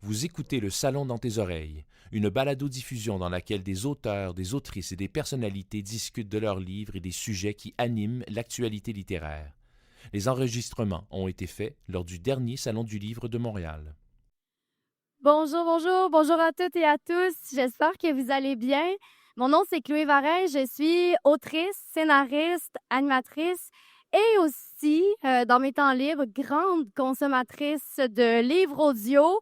Vous écoutez Le Salon dans tes oreilles, une balado-diffusion dans laquelle des auteurs, des autrices et des personnalités discutent de leurs livres et des sujets qui animent l'actualité littéraire. Les enregistrements ont été faits lors du dernier Salon du Livre de Montréal. Bonjour à toutes et à tous. J'espère que vous allez bien. Mon nom, c'est Chloé Varin. Je suis autrice, scénariste, animatrice et aussi, dans mes temps libres, grande consommatrice de livres audio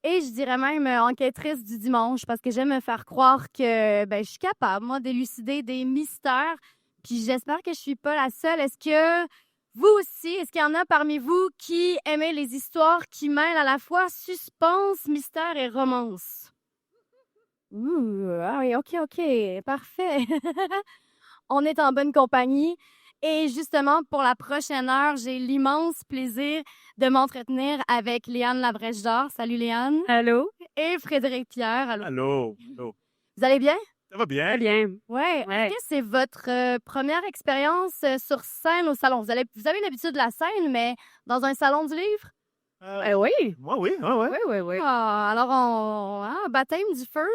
et je dirais même enquêtrice du dimanche parce que j'aime me faire croire que je suis capable, moi, d'élucider des mystères. Puis j'espère que je suis pas la seule. Est-ce qu'il y en a parmi vous qui aimez les histoires qui mêlent à la fois suspense, mystère et romance? Ah oui, OK, parfait. On est en bonne compagnie. Et justement, pour la prochaine heure, j'ai l'immense plaisir de m'entretenir avec Léane Labrèche-Dard. Salut Léane. Allô? Et Frédéric Pierre. Allô. Allô? Allô? Vous allez bien? Ça va bien? Très bien. Ouais. Ouais. Est-ce que c'est votre première expérience sur scène au salon? Vous avez l'habitude de la scène, mais dans un salon du livre? Oui. Moi, oui, ouais. Oui. Ah, alors, baptême du feu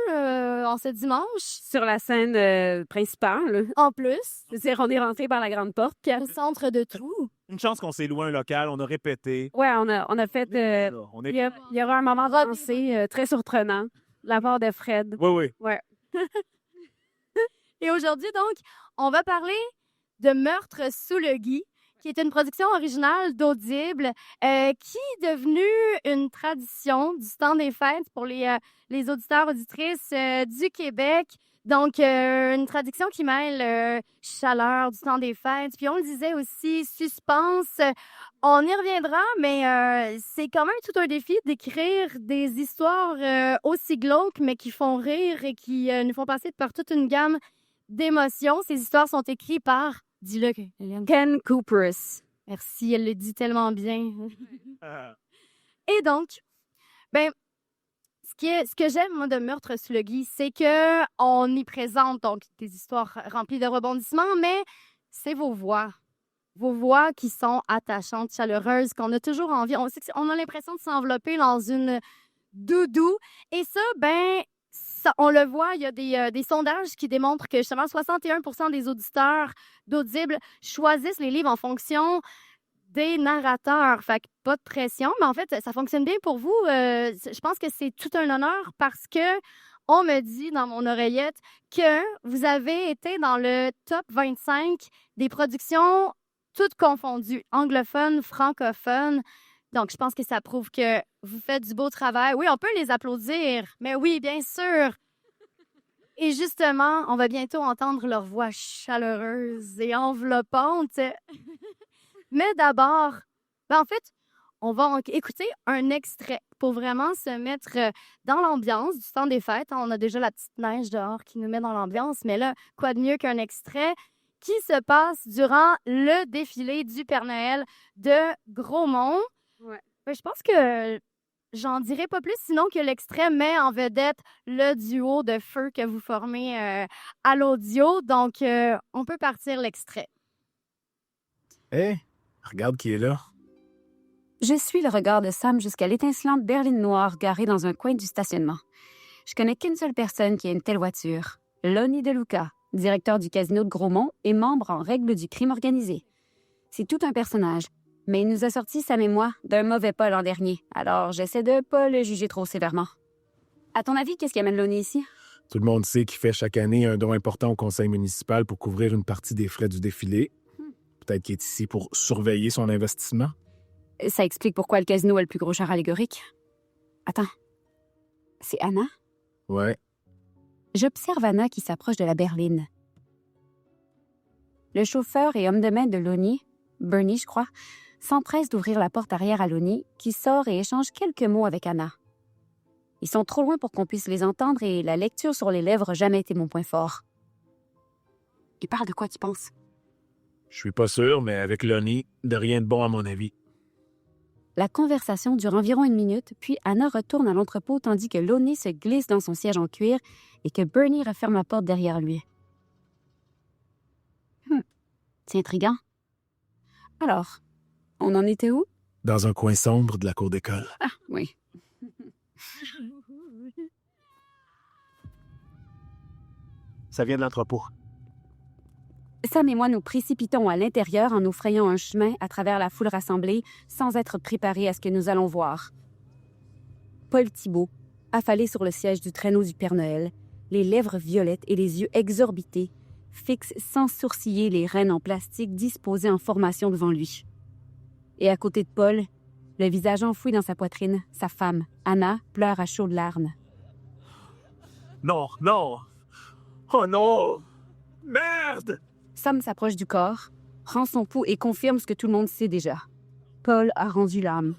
en ce dimanche. Sur la scène principale. En plus, C'est-à-dire, on est rentré par la grande porte. Puis, au centre de tout. Une chance qu'on s'est loué un local, on a répété. ouais, on a fait. Là, on Il est... y aura un moment de pensée très surprenant de la part de Fred. Oui. Ouais. Et aujourd'hui, donc, on va parler de Meurtre sous le gui, qui est une production originale d'Audible, qui est devenue une tradition du temps des fêtes pour les auditeurs, auditrices du Québec. Donc, une traduction qui mêle chaleur du temps des fêtes. Puis, on le disait aussi, suspense. On y reviendra, mais c'est quand même tout un défi d'écrire des histoires aussi glauques, mais qui font rire et qui nous font passer par toute une gamme d'émotions. Ces histoires sont écrites par, dis-le, Hélène. Ken Coopers. Merci, elle le dit tellement bien. Ah, Et donc, ce que j'aime, moi, de Meurtre sous le gui, c'est que on y présente donc des histoires remplies de rebondissements, mais c'est vos voix. Vos voix qui sont attachantes, chaleureuses, qu'on a toujours envie. On a l'impression de s'envelopper dans une doudou. Et ça, on le voit, il y a des sondages qui démontrent que justement 61% des auditeurs d'Audible choisissent les livres en fonction des narrateurs. Fait que pas de pression, mais en fait, ça fonctionne bien pour vous. Je pense que c'est tout un honneur parce que on me dit dans mon oreillette que vous avez été dans le top 25 des productions toutes confondues, anglophones, francophones. Donc, je pense que ça prouve que vous faites du beau travail. Oui, on peut les applaudir, mais oui, bien sûr. Et justement, on va bientôt entendre leur voix chaleureuse et enveloppante. Mais d'abord, en fait, on va écouter un extrait pour vraiment se mettre dans l'ambiance du temps des fêtes. On a déjà la petite neige dehors qui nous met dans l'ambiance, mais là, quoi de mieux qu'un extrait qui se passe durant le défilé du Père Noël de Gros-Mont. Ouais. Je pense que j'en dirai pas plus, sinon que l'extrait met en vedette le duo de feu que vous formez à l'audio. Donc, on peut partir l'extrait. Hé, regarde qui est là. Je suis le regard de Sam jusqu'à l'étincelante berline noire garée dans un coin du stationnement. Je connais qu'une seule personne qui a une telle voiture, Lonnie DeLuca, directeur du casino de Gros-Mont et membre en règle du crime organisé. C'est tout un personnage, mais il nous a sorti, Sam et moi, d'un mauvais pas l'an dernier, alors j'essaie de pas le juger trop sévèrement. À ton avis, qu'est-ce qui amène Lonnie ici? Tout le monde sait qu'il fait chaque année un don important au conseil municipal pour couvrir une partie des frais du défilé. Peut-être qu'il est ici pour surveiller son investissement. Ça explique pourquoi le casino a le plus gros char allégorique. Attends, c'est Anna? Ouais. J'observe Anna qui s'approche de la berline. Le chauffeur et homme de main de Lonnie, Bernie, je crois, s'empresse d'ouvrir la porte arrière à Lonnie, qui sort et échange quelques mots avec Anna. Ils sont trop loin pour qu'on puisse les entendre et la lecture sur les lèvres n'a jamais été mon point fort. Ils parlent de quoi, tu penses? Je suis pas sûr, mais avec Lonnie, de rien de bon à mon avis. La conversation dure environ 1 minute, puis Anna retourne à l'entrepôt tandis que Lonnie se glisse dans son siège en cuir et que Bernie referme la porte derrière lui. C'est intriguant. Alors, on en était où? Dans un coin sombre de la cour d'école. Ah, oui. Ça vient de l'entrepôt. Sam et moi nous précipitons à l'intérieur en nous frayant un chemin à travers la foule rassemblée sans être préparés à ce que nous allons voir. Paul Thibault, affalé sur le siège du traîneau du Père Noël, les lèvres violettes et les yeux exorbités, fixe sans sourciller les rênes en plastique disposées en formation devant lui. Et à côté de Paul, le visage enfoui dans sa poitrine, sa femme, Anna, pleure à chaudes larmes. Non, non! Oh non! Merde! Sam s'approche du corps, prend son pouls et confirme ce que tout le monde sait déjà. Paul a rendu l'âme.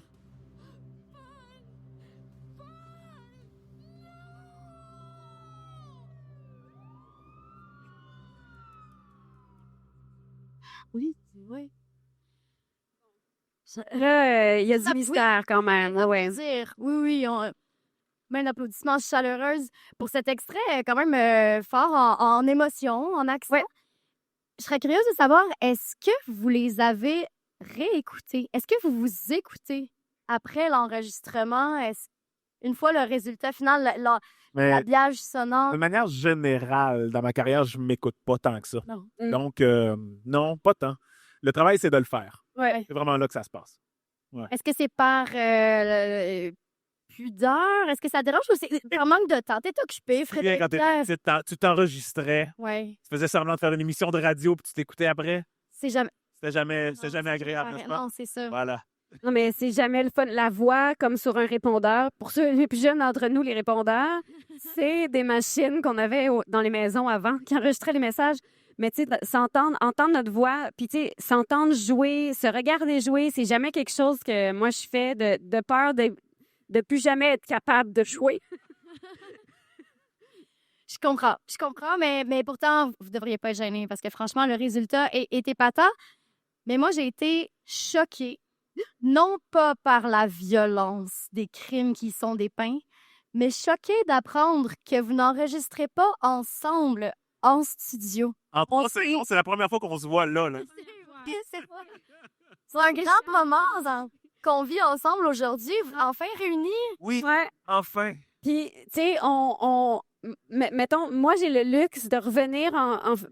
Oui. Là, il y a Ça, du oui. mystère quand même. Ouais. Dire. Oui, main d'applaudissements chaleureuse pour cet extrait quand même fort en émotion, en action. Ouais. Je serais curieuse de savoir, est-ce que vous les avez réécoutés? Est-ce que vous vous écoutez après l'enregistrement? Une fois le résultat final, Mais l'habillage sonore? de manière générale, dans ma carrière, je m'écoute pas tant que ça. Non. Donc, non, pas tant. Le travail, c'est de le faire. Ouais. C'est vraiment là que ça se passe. Est-ce que c'est par pudeur? Est-ce que ça dérange ou c'est par manque de temps? T'es occupé, Bien, quand Frédéric. tu t'enregistrais, Oui, tu faisais semblant de faire une émission de radio puis tu t'écoutais après, c'est jamais. c'était jamais Non, agréable, c'est n'est-ce pas? Non, c'est ça. Voilà. Non, mais c'est jamais le fun. La voix, comme sur un répondeur, pour ceux les plus jeunes d'entre nous, les répondeurs, c'est des machines qu'on avait dans les maisons avant, qui enregistraient les messages. Mais tu sais, entendre notre voix, puis tu sais, s'entendre jouer, se regarder jouer, c'est jamais quelque chose que moi je fais de peur de plus jamais être capable de jouer. Je comprends, mais pourtant, vous devriez pas être gêné parce que franchement, le résultat est épatant. Mais moi, j'ai été choquée, non pas par la violence des crimes qui sont dépeints, mais choquée d'apprendre que vous n'enregistrez pas ensemble en studio. En On 3 secondes, c'est la première fois qu'on se voit là. C'est un grand moment qu'on vit ensemble aujourd'hui, enfin réunis. Oui, Ouais. enfin. Puis, tu sais, mettons, moi, j'ai le luxe de revenir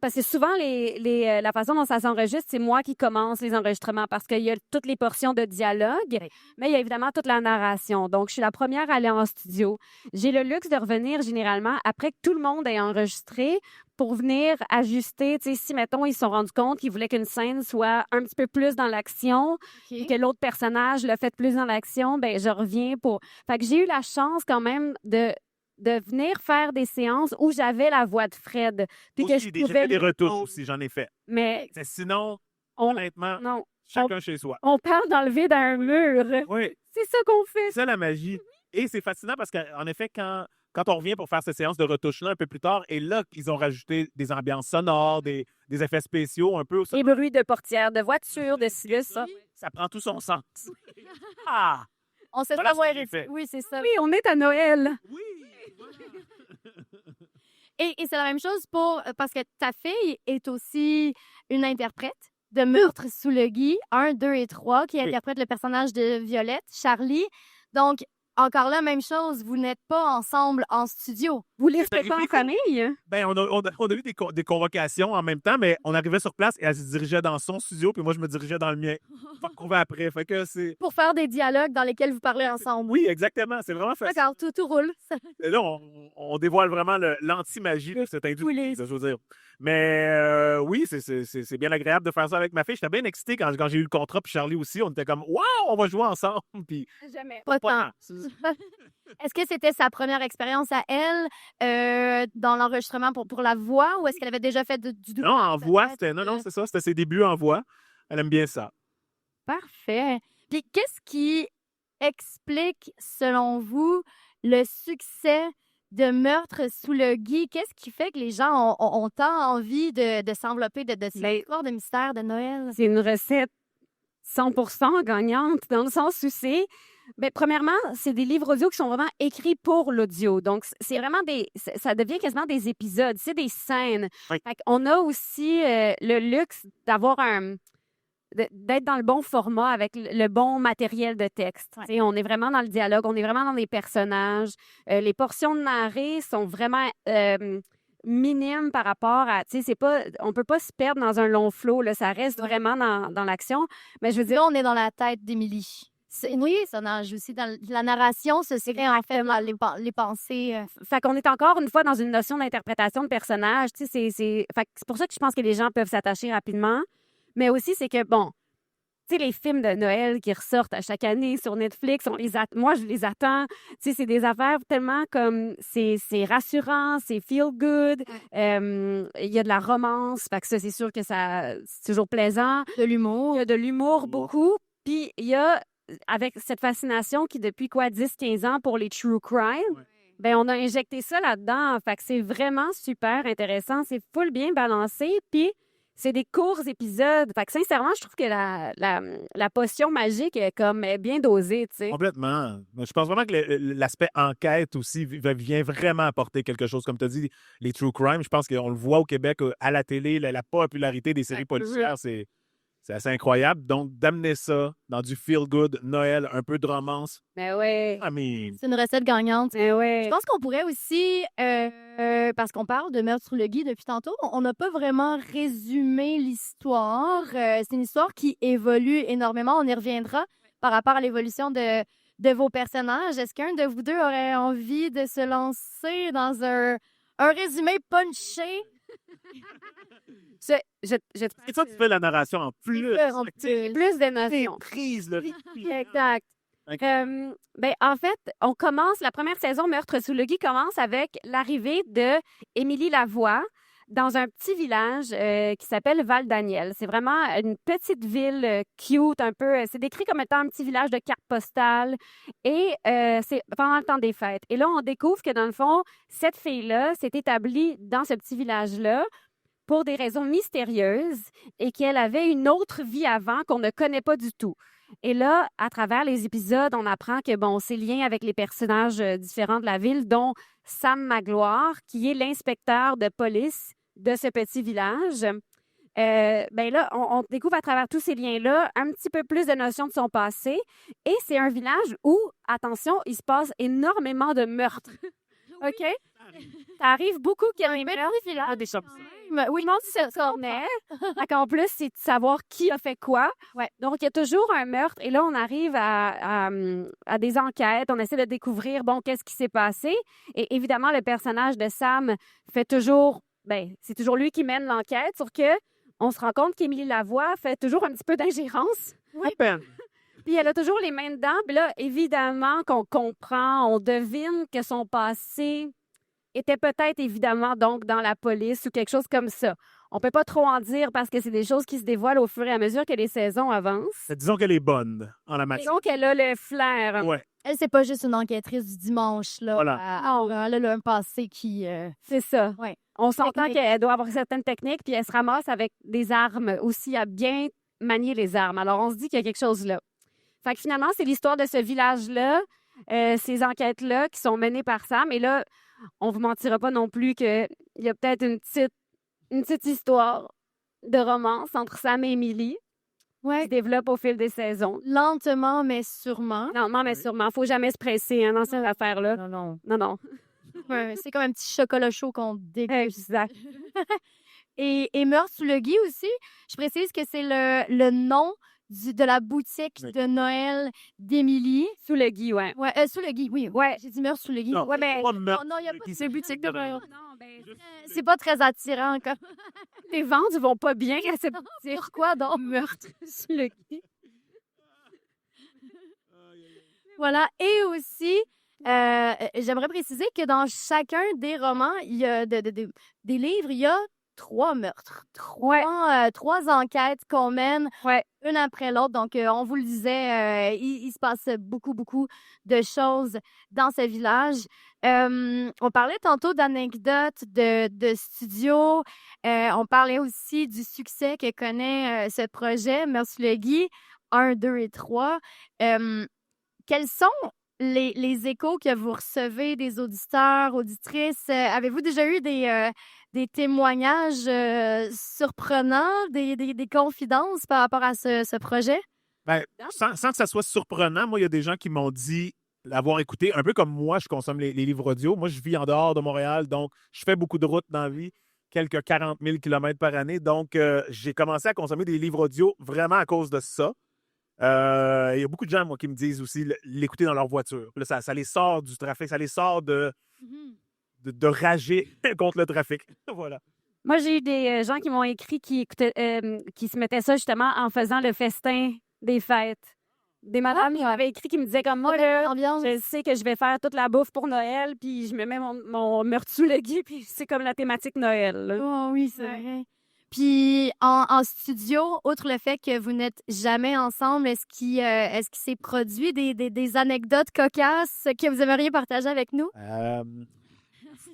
parce que souvent, la façon dont ça s'enregistre, c'est moi qui commence les enregistrements parce qu'il y a toutes les portions de dialogue, mais il y a évidemment toute la narration. Donc, je suis la première à aller en studio. J'ai le luxe de revenir généralement après que tout le monde ait enregistré pour venir ajuster. Tu sais, si, mettons, ils se sont rendus compte qu'ils voulaient qu'une scène soit un petit peu plus dans l'action, et que l'autre personnage le fait plus dans l'action, ben je reviens pour... Fait que j'ai eu la chance quand même de venir faire des séances où j'avais la voix de Fred. Puis que Aussi, je j'ai pouvais... fait des retouches aussi, j'en ai fait. Mais Mais sinon, on... honnêtement, Non, chacun chez soi. on parle dans le vide à un mur. Oui, C'est ça qu'on fait. c'est ça la magie. Et c'est fascinant parce qu'en effet, quand on revient pour faire cette séance de retouche-là un peu plus tard, et là, ils ont rajouté des ambiances sonores, des effets spéciaux un peu. Les bruits de portière, de voiture, de ci, de ça. Ça prend tout son sens. Ah! On s'est Voilà pas ce que j'ai fait. Oui, c'est ça. Oui, on est à Noël. Oui! Et c'est la même chose parce que ta fille est aussi une interprète de Meurtre sous le gui, 1, 2 et 3, qui interprète le personnage de Violette, Charlie. Donc, encore là, même chose, vous n'êtes pas ensemble en studio. Vous les C'est faites pas en arrivé famille? Ben, on a eu des convocations en même temps, mais on arrivait sur place et elle se dirigeait dans son studio, puis moi, je me dirigeais dans le mien. Faut retrouver après. Fait que c'est... Pour faire des dialogues dans lesquels vous parlez ensemble. Oui, exactement. C'est vraiment facile. D'accord, tout roule. Et là, on dévoile vraiment l'anti-magie de cette industrie, Oui, je veux dire. Mais oui, c'est bien agréable de faire ça avec ma fille. J'étais bien excité quand j'ai eu le contrat, puis Charlie aussi. On était comme « Wow, on va jouer ensemble! » Puis Jamais. Pas pas tant. tant. Est-ce que c'était sa première expérience à elle dans l'enregistrement pour la voix ou est-ce qu'elle avait déjà fait du doublage? Non, en voix, peut-être? non, c'est ça. C'était ses débuts en voix. Elle aime bien ça. Parfait. Puis qu'est-ce qui explique, selon vous, le succès de Meurtre sous le gui? Qu'est-ce qui fait que les gens ont tant envie de s'envelopper de ces Ben, histoires de mystère de Noël? C'est une recette 100% gagnante dans le sens où c'est... Bien, premièrement, c'est des livres audio qui sont vraiment écrits pour l'audio. Donc, c'est vraiment ça devient quasiment des épisodes. C'est des scènes. Oui. Fait qu'on a aussi le luxe d'avoir d'être dans le bon format avec le bon matériel de texte. Ouais. Tu sais, on est vraiment dans le dialogue, on est vraiment dans les personnages. Les portions de narrées sont vraiment minimes par rapport à... Tu sais, c'est pas... On peut pas se perdre dans un long flow, là. Ça reste vraiment dans l'action. Mais je veux dire... Là, on est dans la tête d'Émilie. Oui, ça nage aussi dans la narration, ce serait en fait les pensées. Fait qu'on est encore une fois dans une notion d'interprétation de personnage. Tu sais, fait que c'est pour ça que je pense que les gens peuvent s'attacher rapidement. Mais aussi, c'est que, bon, tu sais, les films de Noël qui ressortent à chaque année sur Netflix, moi, je les attends. Tu sais, c'est des affaires tellement comme... C'est rassurant, c'est feel good. Il y a de la romance. Fait que ça, c'est sûr que c'est toujours plaisant. De l'humour. Il y a de l'humour beaucoup. Puis il y a, avec cette fascination qui, depuis 10-15 ans pour les true crime, ben on a injecté ça là-dedans. Fait que c'est vraiment super intéressant. C'est full bien balancé. Puis c'est des courts épisodes. Fait que sincèrement, je trouve que la potion magique est comme bien dosée, tu sais. Complètement. Je pense vraiment que l'aspect enquête aussi vient vraiment apporter quelque chose. Comme tu as dit, les true crime, je pense qu'on le voit au Québec à la télé, la popularité des séries policières, c'est assez incroyable. Donc, d'amener ça dans du feel-good, Noël, un peu de romance. Ben ouais. I mean, C'est une recette gagnante. Ben ouais. Je pense qu'on pourrait aussi, parce qu'on parle de Meurtre sur le Gui depuis tantôt, on n'a pas vraiment résumé l'histoire. C'est une histoire qui évolue énormément. On y reviendra par rapport à l'évolution de vos personnages. Est-ce qu'un de vous deux aurait envie de se lancer dans un résumé punché? et toi, tu fais la narration en plus. Plus d'émotions. Prise, le Exact. En fait, on commence, la première saison Meurtre sous le Gui commence avec l'arrivée de Émilie Lavoie dans un petit village qui s'appelle Val-Daniel. C'est vraiment une petite ville cute, un peu. C'est décrit comme étant un petit village de carte postale et c'est pendant le temps des fêtes. Et là, on découvre que dans le fond, cette fille-là s'est établie dans ce petit village-là pour des raisons mystérieuses et qu'elle avait une autre vie avant qu'on ne connaît pas du tout. Et là, à travers les épisodes, on apprend que, bon, c'est lié avec les personnages différents de la ville, dont Sam Magloire, qui est l'inspecteur de police de ce petit village. Là, on découvre à travers tous ces liens-là un petit peu plus de notions de son passé. Et c'est un village où, attention, il se passe énormément de meurtres. OK? Ça arrive beaucoup qu'il y ait des meurtres. des choses. Oui, le monde se cornait. En plus, c'est de savoir qui a fait quoi. Ouais. Donc, il y a toujours un meurtre. Et là, on arrive à des enquêtes. On essaie de découvrir, bon, qu'est-ce qui s'est passé. Et évidemment, le personnage de Sam fait toujours... c'est toujours lui qui mène l'enquête, sauf que on se rend compte qu'Émilie Lavoie fait toujours un petit peu d'ingérence. À peine. Puis elle a toujours les mains dedans. Puis là, évidemment qu'on comprend, on devine que son passé était peut-être évidemment donc dans la police ou quelque chose comme ça. On peut pas trop en dire parce que c'est des choses qui se dévoilent au fur et à mesure que les saisons avancent. Disons qu'elle est bonne en la matière. Disons qu'elle a le flair. Ouais. Elle, c'est pas juste une enquêtrice du dimanche, là. Voilà. Elle a un passé qui... C'est ça. Ouais. On s'entend Technique. qu'elle doit avoir certaines techniques, puis elle se ramasse avec des armes aussi, à bien manier les armes. Alors, on se dit qu'il y a quelque chose là. Fait que finalement, c'est l'histoire de ce village-là, ces enquêtes-là qui sont menées par Sam. Et là, on vous mentira pas non plus qu'il y a peut-être une petite histoire de romance entre Sam et Émilie qui se développe au fil des saisons. Lentement, mais sûrement. Lentement, mais sûrement. Faut jamais se presser dans cette affaire-là. Non. Ouais, c'est comme un petit chocolat chaud qu'on déguste. Exact. Et Meurtre sous le Gui aussi, je précise que c'est le nom de la boutique de Noël d'Émilie. Sous le Gui, ouais. Ouais, sous le Gui, oui. Ouais. J'ai dit Meurtre sous le Gui. Non, Ouais, mais... pas meurtre. Non, il n'y a pas de boutique de Noël. Non, C'est pas très attirant encore. les ventes vont pas bien à cette boutique. Pourquoi donc? Meurtre sous le Gui. Voilà. Et aussi, j'aimerais préciser que dans chacun des romans, il y a des livres, il y a 3 meurtres. Trois enquêtes qu'on mène une après l'autre. Donc, on vous le disait, il se passe beaucoup, beaucoup de choses dans ce village. On parlait tantôt d'anecdotes de studio. On parlait aussi du succès que connaît ce projet, Meurtre sous le Gui, 1, 2 et 3. Quels sont les échos que vous recevez des auditeurs, auditrices, avez-vous déjà eu des témoignages surprenants, des confidences par rapport à ce projet? Ben, sans que ça soit surprenant, moi, il y a des gens qui m'ont dit l'avoir écouté, un peu comme moi, je consomme les livres audio. Moi, je vis en dehors de Montréal, donc je fais beaucoup de routes dans la vie, quelques 40 000 km par année. Donc, j'ai commencé à consommer des livres audio vraiment à cause de ça. Il y a beaucoup de gens, moi, qui me disent aussi l'écouter dans leur voiture. Là, ça les sort du trafic, ça les sort de rager contre le trafic. Voilà. Moi, j'ai eu des gens qui m'ont écrit qui se mettaient ça justement en faisant le festin des fêtes. Des madames qui m'avaient écrit qui me disaient comme moi, là, je sais que je vais faire toute la bouffe pour Noël, puis je me mets mon meurtru-legui, puis c'est comme la thématique Noël. Là. Oh oui, c'est vrai. Puis en studio, outre le fait que vous n'êtes jamais ensemble, est-ce qu'il s'est produit des anecdotes cocasses que vous aimeriez partager avec nous?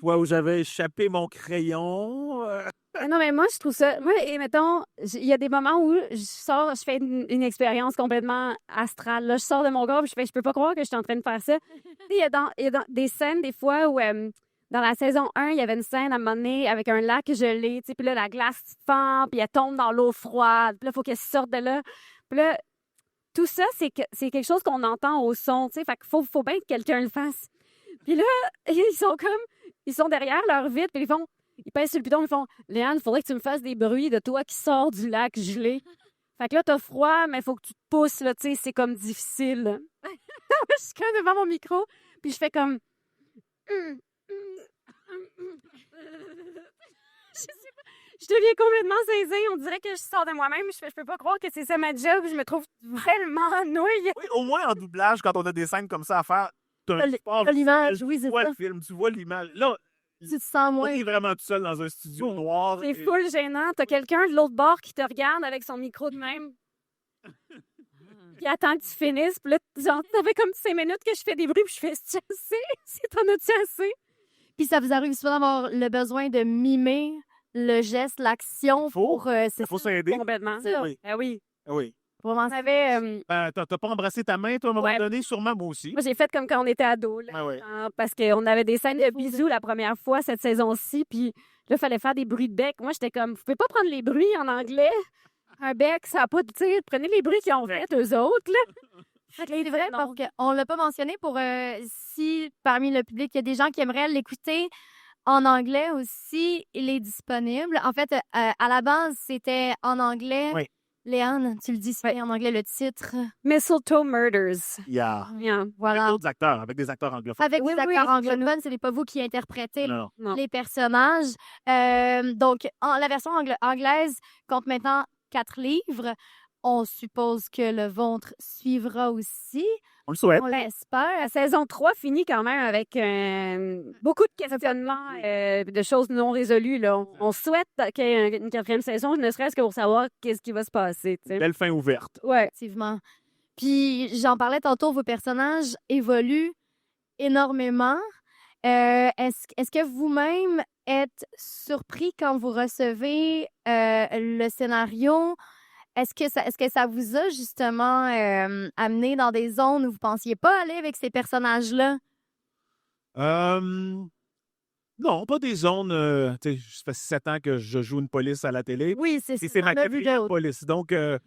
Fois où j'avais échappé mon crayon. Non, mais moi, je trouve ça... Moi, et mettons, il y a des moments où je fais une expérience complètement astrale. Là, je sors de mon corps et je peux pas croire que je suis en train de faire ça. Il y a des scènes, des fois, où... dans la saison 1, il y avait une scène à un moment donné avec un lac gelé, puis là, la glace fend, puis elle tombe dans l'eau froide, puis là, il faut qu'elle sorte de là. Puis là, tout ça, c'est quelque chose qu'on entend au son, tu sais, fait qu'il faut bien que quelqu'un le fasse. Puis là, ils sont derrière leur vitre, puis ils pèsent sur le piton, ils font « Léane, il faudrait que tu me fasses des bruits de toi qui sors du lac gelé. » Fait que là, t'as froid, mais il faut que tu te pousses, là, tu sais, c'est comme difficile. Je suis comme devant mon micro, puis je fais comme... Je deviens complètement zézée. On dirait que je sors de moi-même. Je peux pas croire que c'est ça ma job. Je me trouve vraiment nouille. Oui, au moins en doublage, quand on a des scènes comme ça à faire, t'as l'image, oui, c'est tu vois ça. le film, tu vois l'image. Là, Tu te sens on moins. est vraiment tout seul dans un studio noir. C'est full gênant. T'as quelqu'un de l'autre bord qui te regarde avec son micro de même. Puis attend que tu finisses. Puis là, genre, ça fait comme 5 minutes que je fais des bruits. Puis je fais « C'est assez? T'en as-tu assez? » Puis ça vous arrive souvent d'avoir le besoin de mimer le geste, l'action pour... Il faut s'aider. Complètement. Oui. Ah oui. Oui. Vraiment, On avait... T'as pas embrassé ta main, toi, à un moment Ouais. donné? Sûrement, moi aussi. Moi, j'ai fait comme quand on était ados. Là, Ah ouais. parce qu'on avait des scènes de bisous la première fois cette saison-ci. Puis là, il fallait faire des bruits de bec. Moi, j'étais comme, vous pouvez pas prendre les bruits en anglais? Un bec, ça n'a pas de tir. Prenez les bruits qu'ils ont fait, eux autres. Là. c'est vrai parce qu'on ne l'a pas mentionné pour si parmi le public, il y a des gens qui aimeraient l'écouter en anglais aussi, il est disponible. En fait, à la base, c'était en anglais. Oui. Léane, tu le dis en anglais, le titre. Mistletoe Murders. Yeah. Yeah. Voilà. Avec d'autres acteurs, avec des acteurs anglophones. Avec Oui, des oui, acteurs oui. anglophones, ce n'est pas vous qui interprétez Non. Non. les personnages. Donc, la version anglaise compte maintenant 4 livres. On suppose que le vôtre suivra aussi. On le souhaite. On l'espère. La saison 3 finit quand même avec beaucoup de questionnements, de choses non résolues. Là. On souhaite qu'il y ait une 4e saison, ne serait-ce que pour savoir qu'est-ce qui va se passer. T'sais. Belle fin ouverte. Ouais. Effectivement. Puis, j'en parlais tantôt, vos personnages évoluent énormément. Est-ce que vous-même êtes surpris quand vous recevez le scénario? Est-ce que ça vous a justement amené dans des zones où vous ne pensiez pas aller avec ces personnages-là? Non, pas des zones. Ça fait 7 ans que je joue une police à la télé. Oui, c'est Et c'est ma on a vu 4e d'autres. police. Donc, je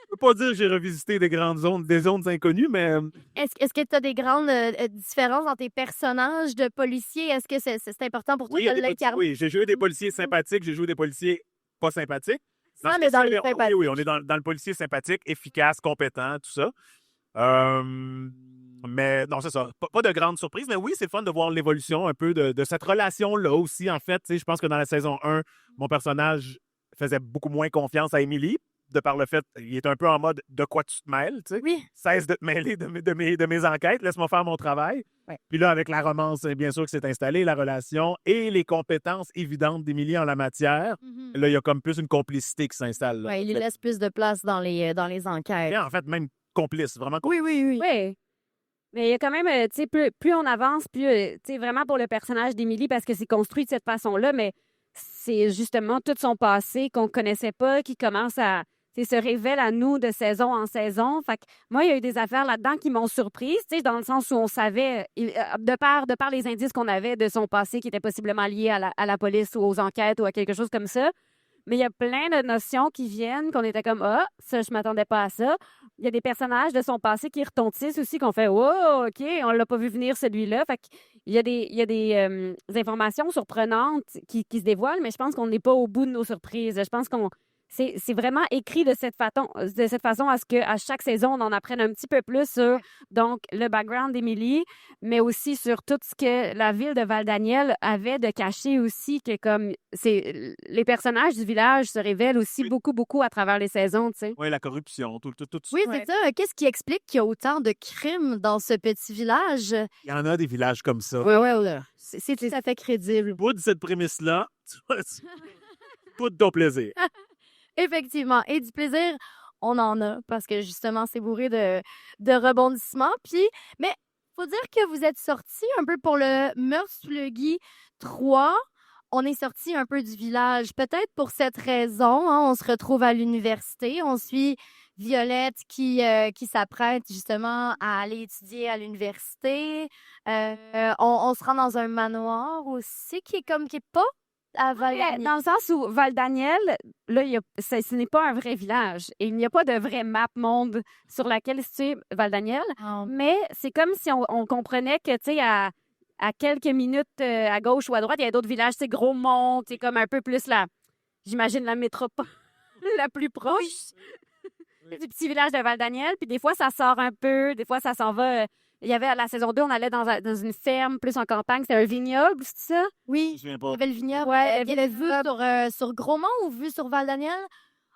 peux pas dire que j'ai revisité des grandes zones, des zones inconnues, mais Est-ce que tu as des grandes différences dans tes personnages de policiers? Est-ce que c'est important pour toi oui, il y a de des l'incarner? oui, j'ai joué des policiers sympathiques, j'ai joué des policiers pas sympathiques. Ah, ce mais dans cas-ci, les sympathiques. Oui, on est dans le policier sympathique, efficace, compétent, tout ça. Mais non, c'est ça. Pas de grande surprise, mais oui, c'est fun de voir l'évolution un peu de cette relation-là aussi. En fait, je pense que dans la saison 1, mon personnage faisait beaucoup moins confiance à Émilie, de par le fait qu'il est un peu en mode « de quoi tu te mêles », tu sais. Oui. Cesse de te mêler de mes enquêtes, laisse-moi faire mon travail. Ouais. Puis là, avec la romance, bien sûr, que s'est installée, la relation et les compétences évidentes d'Émilie en la matière, là, il y a comme plus une complicité qui s'installe. là. Ouais, il lui laisse plus de place dans les enquêtes. Et en fait, même complice, vraiment Oui. Oui. Mais il y a quand même, tu sais, plus on avance, plus, tu sais, vraiment pour le personnage d'Émilie, parce que c'est construit de cette façon-là, mais c'est justement tout son passé qu'on connaissait pas, qui commence à se révèle à nous de saison en saison. Fait que moi, il y a eu des affaires là-dedans qui m'ont surprise, dans le sens où on savait, de par les indices qu'on avait de son passé qui était possiblement lié à la police ou aux enquêtes ou à quelque chose comme ça. Mais il y a plein de notions qui viennent qu'on était comme « Ah, ça, je m'attendais pas à ça ». Il y a des personnages de son passé qui retentissent aussi, qu'on fait « Oh, OK, on l'a pas vu venir celui-là ». Fait qu'il y a des informations surprenantes qui se dévoilent, mais je pense qu'on n'est pas au bout de nos surprises. Je pense qu'on c'est vraiment écrit de cette façon à ce qu'à chaque saison, on en apprenne un petit peu plus sur donc, le background d'Émilie, mais aussi sur tout ce que la ville de Val-Daniel avait de caché aussi, que comme les personnages du village se révèlent aussi beaucoup, beaucoup à travers les saisons, tu sais. Oui, la corruption, tout ça. Oui, c'est ça. Qu'est-ce qui explique qu'il y a autant de crimes dans ce petit village? Il y en a des villages comme ça. Oui, là. C'est tout à fait crédible. Au bout de cette prémisse-là, tout ton plaisir. Effectivement. Et du plaisir, on en a parce que justement, c'est bourré de rebondissements. Mais faut dire que vous êtes sortis un peu pour le Meurtre sous le gui 3. On est sorti un peu du village. Peut-être pour cette raison, hein, on se retrouve à l'université. On suit Violette qui s'apprête justement à aller étudier à l'université. On se rend dans un manoir aussi qui est pas à Val-Daniel. Dans le sens où Val-Daniel, là, ce n'est pas un vrai village. Et il n'y a pas de vraie map monde sur laquelle se situe Val-Daniel. Mais c'est comme si on comprenait que, tu sais, à quelques minutes à gauche ou à droite, il y a d'autres villages, c'est Gros-Mont, c'est comme un peu plus j'imagine, la métropole la plus proche du petit village de Val-Daniel. Puis des fois, ça sort un peu, des fois, ça s'en va. Il y avait à la saison 2, on allait dans une ferme, plus en campagne. C'était un vignoble, c'est ça? Oui, Je me souviens il pas. y avait le vignoble. Ouais, Il y avait vu sur Gros-Mont ou vu sur Val-Daniel?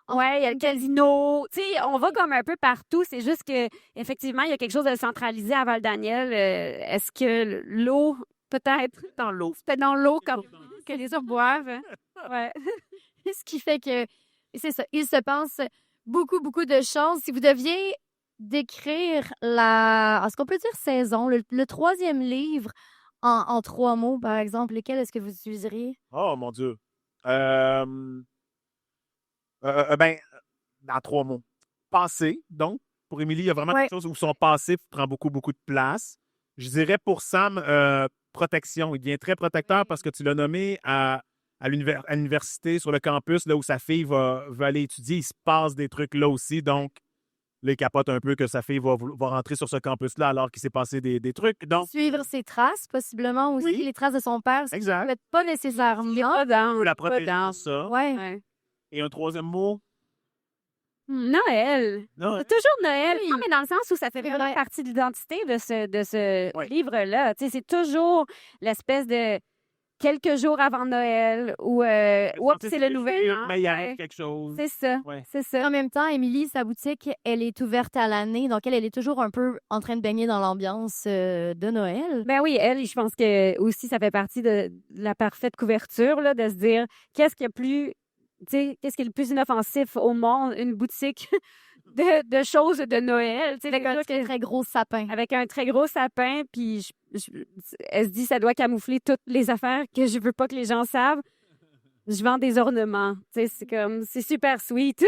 Ouais, il y a le casino. Tu sais, on va comme un peu partout. C'est juste que effectivement, il y a quelque chose de centralisé à Val-Daniel. Est-ce que l'eau, peut-être dans l'eau, peut-être dans l'eau comme que les hommes boivent. Hein? Ouais. Ce qui fait que, c'est ça, il se passe beaucoup, beaucoup de choses. Si vous deviez décrire est-ce qu'on peut dire saison, le troisième livre en 3 mots, par exemple, lequel est-ce que vous utiliseriez? Oh, mon Dieu. Dans 3 mots. Passé, donc. Pour Émilie, il y a vraiment quelque chose où son passé prend beaucoup, beaucoup de place. Je dirais pour Sam, protection. Il devient très protecteur parce que tu l'as nommé à l'université, sur le campus, là où sa fille va aller étudier. Il se passe des trucs là aussi. Donc, là, il capote un peu que sa fille va rentrer sur ce campus-là alors qu'il s'est passé des trucs. Donc, Suivre ses traces, possiblement aussi, les traces de son père. exact. Peut-être pas nécessairement. Pas dans. La protection, ça. Ouais. Ouais. Et un troisième mot? Noël. Non, C'est toujours Noël. Oui. Non, mais dans le sens où ça fait C'est vraiment vrai. partie de l'identité de ce Oui. livre-là. Tu sais, c'est toujours l'espèce de quelques jours avant Noël ou oups, c'est le nouvel an. Mais il y a Ouais. quelque chose. C'est ça. Ouais. C'est ça. En même temps, Émilie, sa boutique, elle est ouverte à l'année, donc elle est toujours un peu en train de baigner dans l'ambiance de Noël. Ben oui, elle, je pense que aussi ça fait partie de la parfaite couverture, là, de se dire qu'est-ce qui est le plus inoffensif au monde, une boutique de choses de Noël. Tu sais, Avec un très gros sapin. avec un très gros sapin, puis elle se dit ça doit camoufler toutes les affaires que je veux pas que les gens savent. Je vends des ornements. Tu sais, c'est super sweet.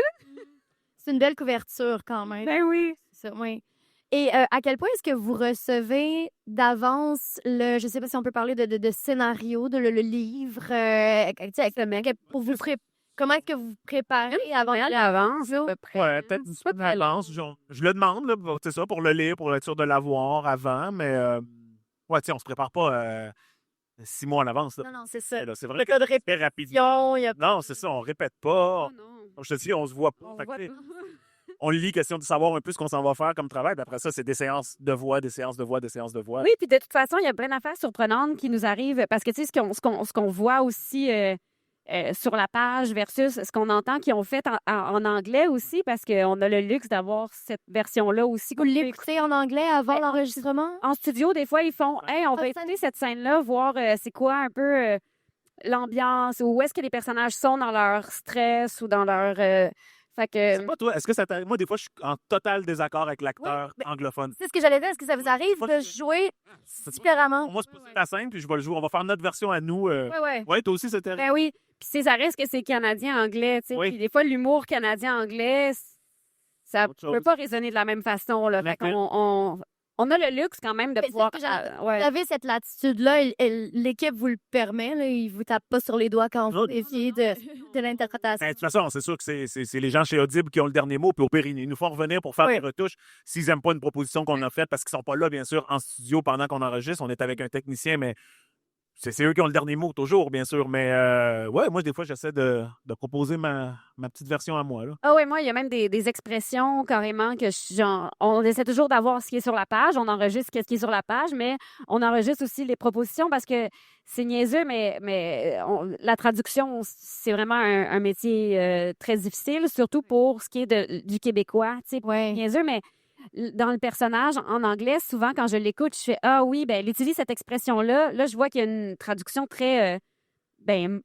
C'est une belle couverture quand même. Ben oui. C'est ça, oui. Et à quel point est-ce que vous recevez d'avance je sais pas si on peut parler de scénario, le livre, tu sais, pour vous comment est-ce que vous vous préparez avant L'avance, à peu près. Ouais, peut-être une petite avance. Je le demande, là, c'est ça, pour le lire, pour être sûr de l'avoir avant, mais ouais, tu sais, on se prépare pas 6 mois en avance. Là. Non, c'est ça. Là, c'est Le vrai que cas de c'est très rapidement. répétition, il y a Non, c'est ça, on répète pas. Oh non. Comme je te dis, on se voit pas. On Fait que, voit tu sais, pas. on lit, question de savoir un peu ce qu'on s'en va faire comme travail. Puis après ça, c'est des séances de voix, des séances de voix, des séances de voix. Oui, puis de toute façon, il y a plein d'affaires surprenantes qui nous arrivent parce que, tu sais, ce qu'on voit aussi sur la page versus ce qu'on entend qu'ils ont fait en anglais aussi parce qu'on a le luxe d'avoir cette version-là aussi. Vous l'écoutez en anglais avant l'enregistrement? En studio, des fois, ils font « Hey, on va écouter cette scène-là, voir c'est quoi un peu l'ambiance ou où est-ce que les personnages sont dans leur stress ou dans leur... Fait que... C'est pas toi. Est-ce que ça t'arrive? Moi, des fois, je suis en total désaccord avec l'acteur anglophone. C'est ce que j'allais dire. Est-ce que ça vous arrive de jouer différemment? Moi, c'est pas la scène, puis je vais le jouer. On va faire notre version à nous. Oui. Ouais, toi aussi, c'était. Ben oui. Puis ça reste que c'est canadien-anglais, tu sais. Oui. Puis des fois, l'humour canadien-anglais, ça Autre peut chose. pas résonner de la même façon, là. Fait qu'on on a le luxe quand même de Mais pouvoir... c'est ça, ouais. Vous avez cette latitude-là, l'équipe vous le permet, là, ils vous tapent pas sur les doigts quand vous Non. défiez de l'interprétation. Ben, de toute façon, c'est sûr que c'est les gens chez Audible qui ont le dernier mot, puis au pire, ils nous font revenir pour faire Oui. des retouches s'ils n'aiment pas une proposition qu'on a faite, parce qu'ils sont pas là, bien sûr, en studio pendant qu'on enregistre. On est avec un technicien, mais c'est eux qui ont le dernier mot, toujours, bien sûr. Mais ouais, moi, des fois, j'essaie de proposer ma petite version à moi. Là. Ah oui, moi, il y a même des expressions carrément que on essaie toujours d'avoir ce qui est sur la page. On enregistre ce qui est sur la page, mais on enregistre aussi les propositions parce que c'est niaiseux, mais la traduction, c'est vraiment un métier très difficile, surtout pour ce qui est du québécois. Tu sais, Ouais. niaiseux, mais dans le personnage, en anglais, souvent, quand je l'écoute, je fais « Ah oui, ben, elle utilise cette expression-là. » Là, je vois qu'il y a une traduction très...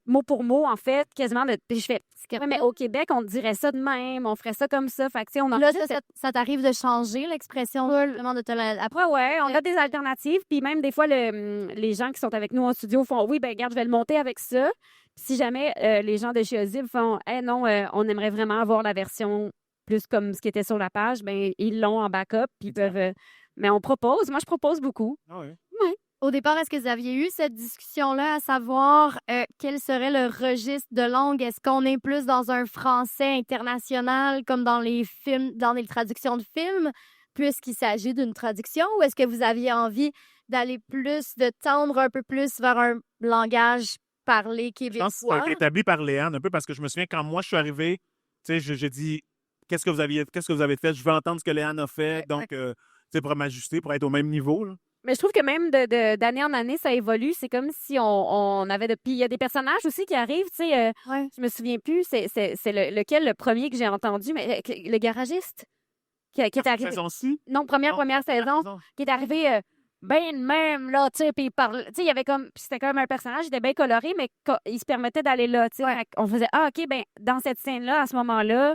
mot pour mot, en fait, quasiment. Puis je fais, ouais, mais au Québec, on dirait ça de même, on ferait ça comme ça. Fait que, tu sais, on Là, ça t'arrive de changer l'expression, justement, de te la... Après, ouais, on a des alternatives. Puis même, des fois, les gens qui sont avec nous en studio font, oui, ben regarde, je vais le monter avec ça. Puis si jamais les gens de chez Audible font, non, on aimerait vraiment avoir la version plus comme ce qui était sur la page, ben ils l'ont en backup. Puis ils peuvent... mais on propose. Moi, je propose beaucoup. Ah ouais. Au départ, est-ce que vous aviez eu cette discussion-là à savoir quel serait le registre de langue? Est-ce qu'on est plus dans un français international comme dans les films, dans les traductions de films, puisqu'il s'agit d'une traduction, ou est-ce que vous aviez envie d'aller plus, de tendre un peu plus vers un langage parlé Je pense que ça a québécois? été établi par Léane un peu parce que je me souviens quand moi je suis arrivé, tu sais, j'ai dit qu'est-ce que vous avez fait? Je veux entendre ce que Léane a fait, donc tu sais, pour m'ajuster, pour être au même niveau. Là. Mais je trouve que même d'année en année, ça évolue. C'est comme si on avait de... Puis il y a des personnages aussi qui arrivent, tu sais, Ouais. je me souviens plus, c'est lequel le premier que j'ai entendu, mais le garagiste qui est arrivé... Saison-ci? Non, première saison, qui est arrivé bien de même, là, tu sais, puis il parlait... Tu sais, il y avait comme... Puis c'était comme un personnage, il était bien coloré, mais il se permettait d'aller là, tu sais. Ouais. Fait qu'on faisait, OK, ben dans cette scène-là, à ce moment-là,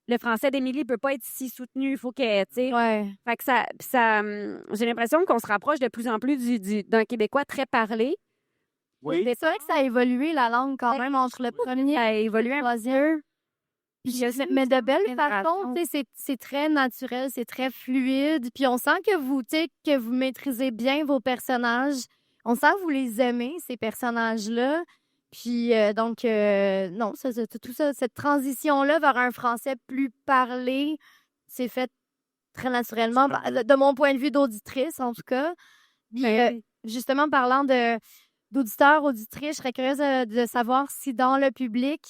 le français d'Émilie ne peut pas être si soutenu, il faut qu'elle, tu sais... Ouais. Fait que j'ai l'impression qu'on se rapproche de plus en plus d'un Québécois très parlé. Oui. C'est vrai que ça a évolué, la langue, quand même, entre le premier Ça a évolué et un le troisième. Mais de belle façon, génération. tu sais, c'est très naturel, c'est très fluide. Puis on sent que vous, tu sais, que vous maîtrisez bien vos personnages. On sent que vous les aimez, ces personnages-là. Puis donc, non, tout ça, cette transition-là vers un français plus parlé, c'est fait très naturellement, de mon point de vue d'auditrice, en tout cas. Puis, justement, parlant d'auditeurs, auditrices, je serais curieuse de savoir si dans le public,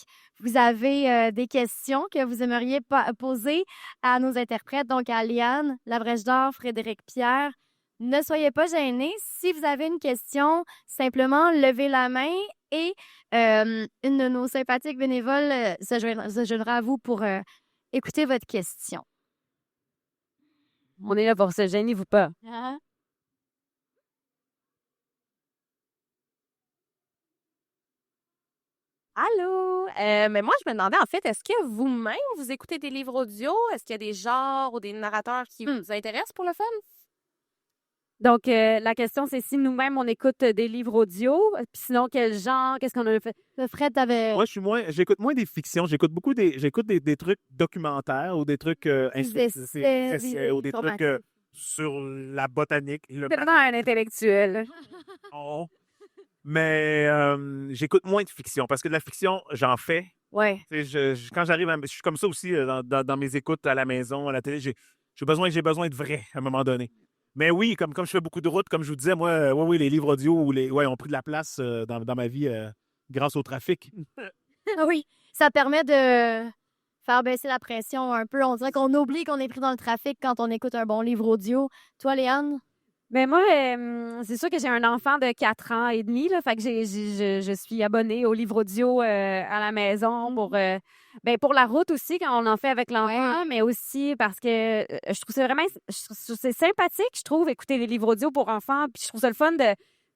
vous avez des questions que vous aimeriez poser à nos interprètes, donc à Liane, Labrèche d'Or, Frédéric Pierre. Ne soyez pas gênés. Si vous avez une question, simplement levez la main et une de nos sympathiques bénévoles se joindra à vous pour écouter votre question. On est là pour se gêner, vous pas. Allô? Mais moi, je me demandais, en fait, est-ce que vous-même, vous écoutez des livres audio? Est-ce qu'il y a des genres ou des narrateurs qui vous intéressent pour le fun? Donc, la question, c'est si nous-mêmes, on écoute des livres audio, puis sinon, quel genre, qu'est-ce qu'on a fait? Fred, t'avais... Moi, j'écoute moins des fictions. J'écoute des trucs documentaires ou des trucs essais ou des trucs sur la botanique. C'est vraiment un intellectuel. Oh. Mais j'écoute moins de fiction parce que de la fiction, j'en fais. Ouais. Quand j'arrive, je suis comme ça aussi dans mes écoutes à la maison, à la télé. J'ai besoin de vrai à un moment donné. Mais oui, comme je fais beaucoup de routes, comme je vous disais, moi, oui, les livres audio ont pris de la place dans ma vie grâce au trafic. Oui, ça permet de faire baisser la pression un peu. On dirait qu'on oublie qu'on est pris dans le trafic quand on écoute un bon livre audio. Toi, Léane? Mais moi, c'est sûr que j'ai un enfant de 4 ans et demi, là, fait que je suis abonnée au livre audio à la maison pour la route aussi, quand on en fait avec l'enfant, mais aussi parce que je trouve c'est sympathique, je trouve, écouter les livres audio pour enfants, puis je trouve ça le fun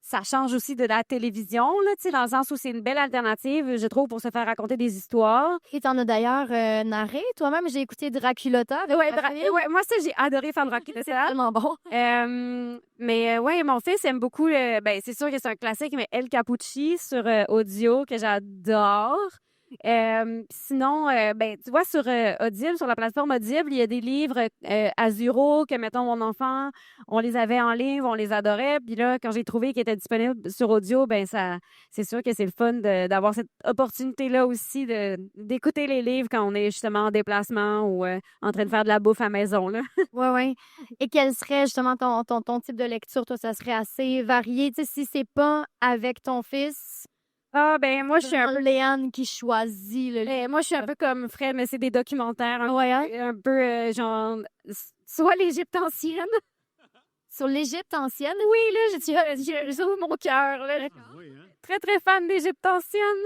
ça change aussi de la télévision, là, tu sais, dans le sens où c'est une belle alternative, je trouve, pour se faire raconter des histoires. Et t'en as d'ailleurs narré toi-même. J'ai écouté Draculota. avec Ouais, ma fille. moi, ça, j'ai adoré faire le Rocky de C'est tellement bon. ouais, mon fils aime beaucoup, c'est sûr que c'est un classique, mais El Capucci sur audio que j'adore. Sinon, tu vois, sur Audible, sur la plateforme Audible, il y a des livres Azuro que, mettons, mon enfant, on les avait en ligne, on les adorait. Puis là, quand j'ai trouvé qu'ils étaient disponibles sur audio, c'est sûr que c'est le fun d'avoir cette opportunité-là aussi d'écouter les livres quand on est justement en déplacement ou en train de faire de la bouffe à maison, là. Oui, oui. Et quel serait justement ton type de lecture? Toi, ça serait assez varié. Tu sais, si c'est pas avec ton fils, Moi, je suis un peu... Léane qui choisit le livre. Moi, je suis un peu comme Fred, mais c'est des documentaires Ouais, hein? un peu genre soit l'Égypte ancienne. Sur l'Égypte ancienne. Oui, là, j'ouvre mon cœur. Là. Oui, hein? Très, très fan d'Égypte ancienne.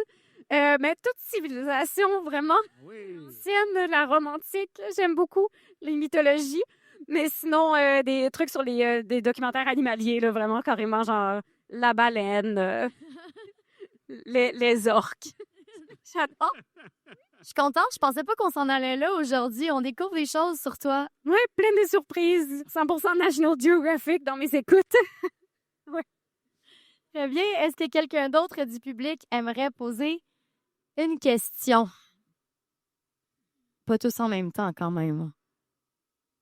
Mais toute civilisation vraiment Oui. ancienne, la romantique, là, j'aime beaucoup les mythologies. Mais sinon, des trucs sur des documentaires animaliers, là, vraiment carrément genre la baleine, les orques. J'adore. Je suis contente. Je pensais pas qu'on s'en allait là aujourd'hui. On découvre des choses sur toi. Oui, plein de surprises. 100% National Geographic dans mes écoutes. Très bien. Est-ce que quelqu'un d'autre du public aimerait poser une question? Pas tous en même temps, quand même.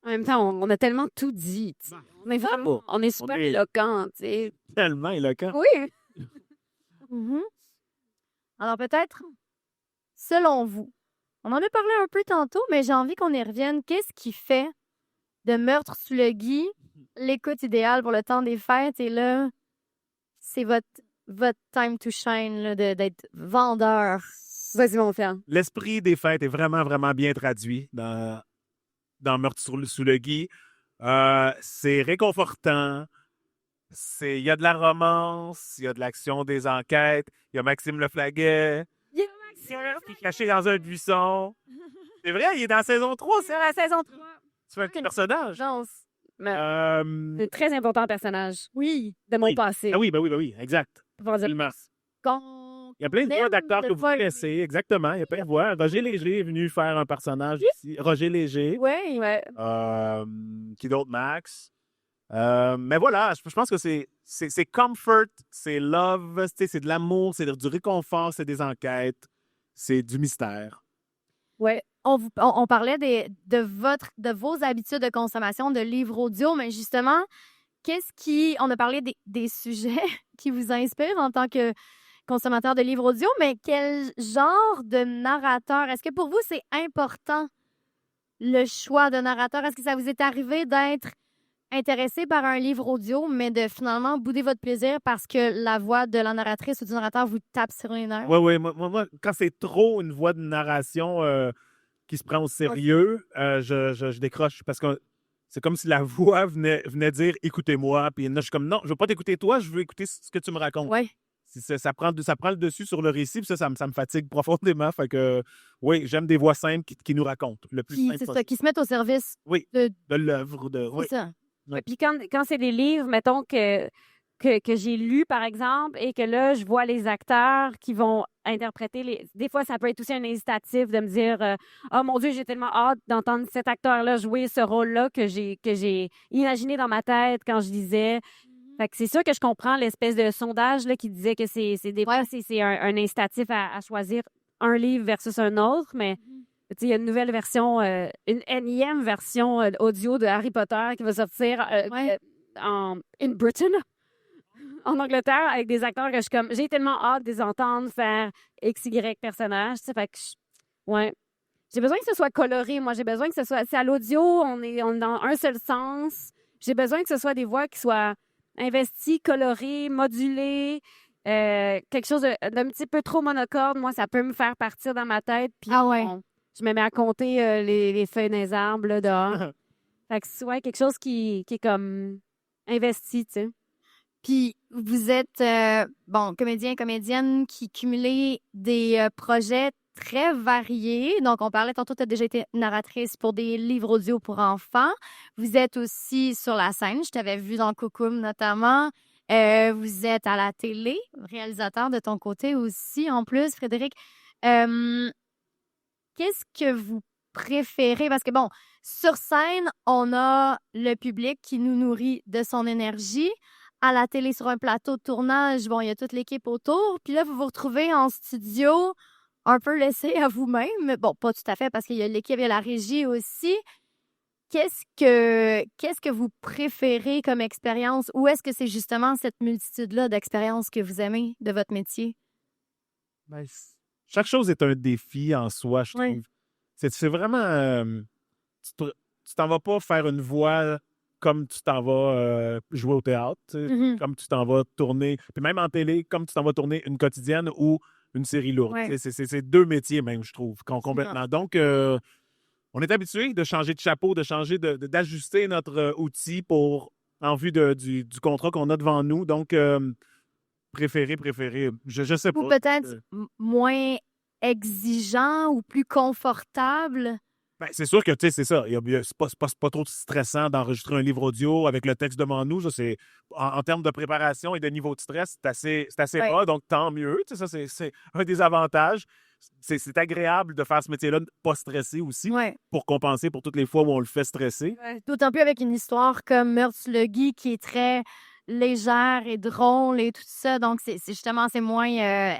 En même temps, on a tellement tout dit. Tu sais. On est super éloquent, tu sais. Tellement éloquent. Oui. Mhm. Alors peut-être, selon vous, on en a parlé un peu tantôt, mais j'ai envie qu'on y revienne. Qu'est-ce qui fait de Meurtre sous le gui l'écoute idéale pour le temps des fêtes? Et là, c'est votre time to shine là, d'être vendeur. Vas-y, mon frère. L'esprit des fêtes est vraiment, vraiment bien traduit dans Meurtre sous le gui. C'est réconfortant. Il y a de la romance, il y a de l'action, des enquêtes. Il y a Maxime Leflaguet qui est caché dans un buisson. C'est vrai, il est dans la saison 3. C'est la saison 3. C'est un petit personnage. Un très important personnage. Oui. De mon passé. Ah oui, ben oui, exact. Pour dire- Absolument. Qu'on Il y a plein de voix d'acteurs que vous fois- connaissez, exactement. Il y a plein de voix. Roger Léger est venu faire un personnage ici. Roger Léger. Oui, Ouais. Qui d'autre, Max? Mais voilà, je pense que c'est comfort, c'est love, c'est de l'amour, c'est du réconfort, c'est des enquêtes, c'est du mystère. Ouais. on parlait de vos habitudes de consommation de livres audio, mais justement, on a parlé des sujets qui vous inspirent en tant que consommateur de livres audio, mais quel genre de narrateur? Est-ce que pour vous, c'est important le choix de narrateur? Est-ce que ça vous est arrivé d'être intéressé par un livre audio, mais de finalement bouder votre plaisir parce que la voix de la narratrice ou du narrateur vous tape sur les nerfs? Oui, moi, quand c'est trop une voix de narration qui se prend au sérieux, je décroche parce que c'est comme si la voix venait dire « écoutez-moi », puis là, je suis comme « non, je veux pas t'écouter toi, je veux écouter ce que tu me racontes ». Oui. Ça prend le dessus sur le récit, puis ça me fatigue profondément. Fait que, oui, j'aime des voix simples qui nous racontent le plus simple C'est ça, possible. qui se mettent au service Oui, de... de l'œuvre. Oui. C'est ça. Ouais. Puis quand c'est des livres, mettons, que j'ai lus, par exemple, et que là, je vois les acteurs qui vont interpréter Des fois, ça peut être aussi un incitatif de me dire oh mon Dieu, j'ai tellement hâte d'entendre cet acteur-là jouer ce rôle-là que j'ai imaginé dans ma tête quand je lisais. Fait que c'est sûr que je comprends l'espèce de sondage là, qui disait que c'est un incitatif à choisir un livre versus un autre, mais tu sais, il y a une nouvelle version, une énième version audio de Harry Potter qui va sortir in Britain, en Angleterre, avec des acteurs que je suis comme, j'ai tellement hâte de les entendre faire XY personnage. Tu sais, fait que j'ai besoin que ce soit coloré. Moi, j'ai besoin que ce soit, c'est à l'audio, on est dans un seul sens. J'ai besoin que ce soit des voix qui soient investies, colorées, modulées. Quelque chose d'un petit peu trop monocorde, moi, ça peut me faire partir dans ma tête. Puis je me mets à compter les feuilles des arbres là, dehors. Fait que c'est quelque chose qui est comme investi, tu sais. Puis vous êtes, comédien, comédienne qui cumulez des projets très variés. Donc, on parlait tantôt, tu as déjà été narratrice pour des livres audio pour enfants. Vous êtes aussi sur la scène. Je t'avais vu dans Coucoum notamment. Vous êtes à la télé, réalisateur de ton côté aussi, en plus, Frédéric. Qu'est-ce que vous préférez? Parce que, bon, sur scène, on a le public qui nous nourrit de son énergie. À la télé, sur un plateau de tournage, bon, il y a toute l'équipe autour. Puis là, vous vous retrouvez en studio, un peu laissé à vous-même. Bon, pas tout à fait, parce qu'il y a l'équipe, il y a la régie aussi. Qu'est-ce que vous préférez comme expérience? Ou est-ce que c'est justement cette multitude-là d'expériences que vous aimez de votre métier? Ben, chaque chose est un défi en soi, je Oui. trouve. C'est vraiment... tu t'en vas pas faire une voix comme tu t'en vas jouer au théâtre, tu sais, Mhm. comme tu t'en vas tourner, puis même en télé, comme tu t'en vas tourner une quotidienne ou une série lourde. Ouais. Tu sais, c'est deux métiers même, je trouve, complètement. Donc, on est habitué de changer de chapeau, de changer, d'ajuster notre outil en vue du contrat qu'on a devant nous. Donc, préféré, je sais Ou pas. peut-être moins exigeant ou plus confortable? Ben, c'est sûr que, tu sais, c'est ça. C'est pas trop stressant d'enregistrer un livre audio avec le texte devant nous. Ça, en termes de préparation et de niveau de stress, c'est assez Ouais. bas, donc tant mieux. Tu sais, ça, c'est un des avantages. C'est agréable de faire ce métier-là, pas stressé aussi, Ouais. pour compenser pour toutes les fois où on le fait stresser. D'autant plus avec une histoire comme Meurtre sur le Guy qui est très légère et drôle et tout ça. Donc, c'est justement, c'est moins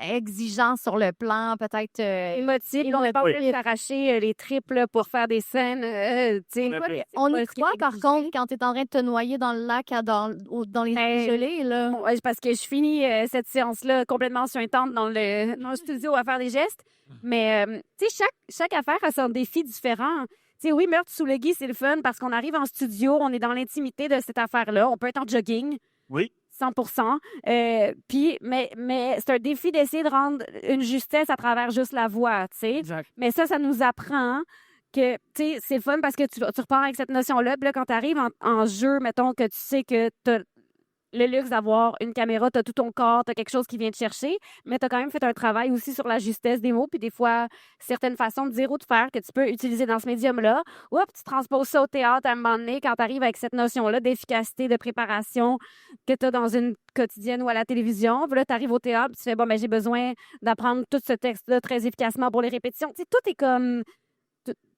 exigeant sur le plan, peut-être. Émotif. On n'a pas Oui. voulu s'arracher les tripes là, pour faire des scènes. Tu sais, On pas y ce qui croit, est par exigé. contre, quand tu es en train de te noyer dans le lac, dans les Ben, gelées, là. Bon, parce que je finis cette séance-là complètement suintante dans le studio à faire des gestes. Mais, tu sais, chaque affaire a son défi différent. Tu sais, oui, Meurtre sous le Guy, c'est le fun parce qu'on arrive en studio, on est dans l'intimité de cette affaire-là. On peut être en jogging. Oui. 100%. Mais c'est un défi d'essayer de rendre une justesse à travers juste la voix, tu sais. Exact. Mais ça nous apprend que, tu sais, c'est le fun parce que tu repars avec cette notion-là. Puis là, quand tu arrives en jeu, mettons que tu sais que tu as le luxe d'avoir une caméra, tu as tout ton corps, tu as quelque chose qui vient te chercher, mais tu as quand même fait un travail aussi sur la justesse des mots, puis des fois, certaines façons de dire ou de faire que tu peux utiliser dans ce médium-là. Hop, tu transposes ça au théâtre à un moment donné quand tu arrives avec cette notion-là d'efficacité, de préparation que tu as dans une quotidienne ou à la télévision. Puis là, tu arrives au théâtre, puis tu fais, bon, ben j'ai besoin d'apprendre tout ce texte-là très efficacement pour les répétitions. Tu sais, tout est comme...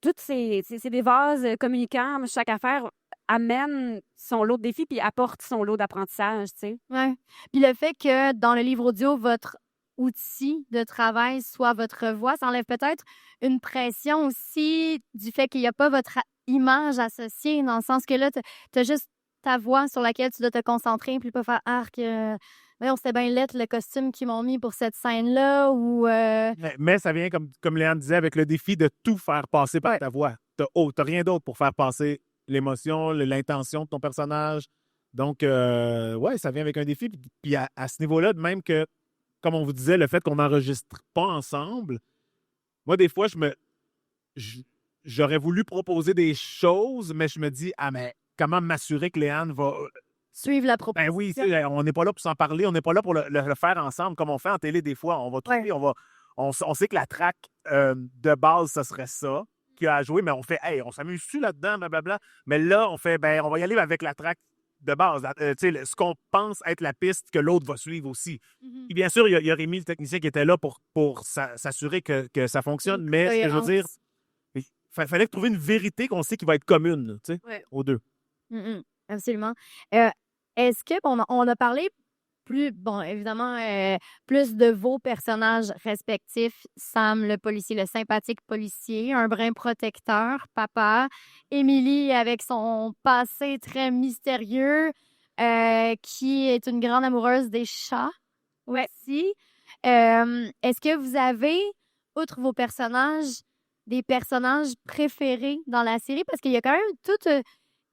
Toutes c'est des vases communicants. Chaque affaire amène son lot de défis puis apporte son lot d'apprentissage, tu sais. Ouais. Puis le fait que dans le livre audio, votre outil de travail soit votre voix, ça enlève peut-être une pression aussi du fait qu'il n'y a pas votre image associée, dans le sens que là, tu as juste ta voix sur laquelle tu dois te concentrer, puis pas faire « Arc, voyons, c'était bien laid le costume qu'ils m'ont mis pour cette scène-là » ou... Mais ça vient, comme Léane disait, avec le défi de tout faire passer par Ouais. ta voix. T'as rien d'autre pour faire passer l'émotion, l'intention de ton personnage. Donc, ouais, ça vient avec un défi. Puis à ce niveau-là, de même que, comme on vous disait, le fait qu'on n'enregistre pas ensemble, moi, des fois, j'aurais voulu proposer des choses, mais je me dis, mais comment m'assurer que Léane va... Suivre la Ben proposition. oui, tu sais, on n'est pas là pour s'en parler, on n'est pas là pour le faire ensemble, comme on fait en télé des fois. On va trouver, Ouais. on sait que la track de base, ce serait ça qu'il y a à jouer, mais on fait, hey, on s'amuse-tu là-dedans, blablabla. Mais là, on fait, ben, on va y aller avec la track de base, tu sais, ce qu'on pense être la piste que l'autre va suivre aussi. Mhm. Puis bien sûr, il y a Rémi, le technicien, qui était là pour s'assurer que ça fonctionne, mais ce que je veux dire, il fallait trouver une vérité qu'on sait qui va être commune, là, tu sais, Ouais. aux deux. Mhm. Absolument. Est-ce que on a parlé évidemment, plus de vos personnages respectifs, Sam, le policier, le sympathique policier, un brin protecteur, papa, Émilie avec son passé très mystérieux, qui est une grande amoureuse des chats aussi. Est-ce que vous avez, outre vos personnages, des personnages préférés dans la série? Parce qu'il y a quand même toute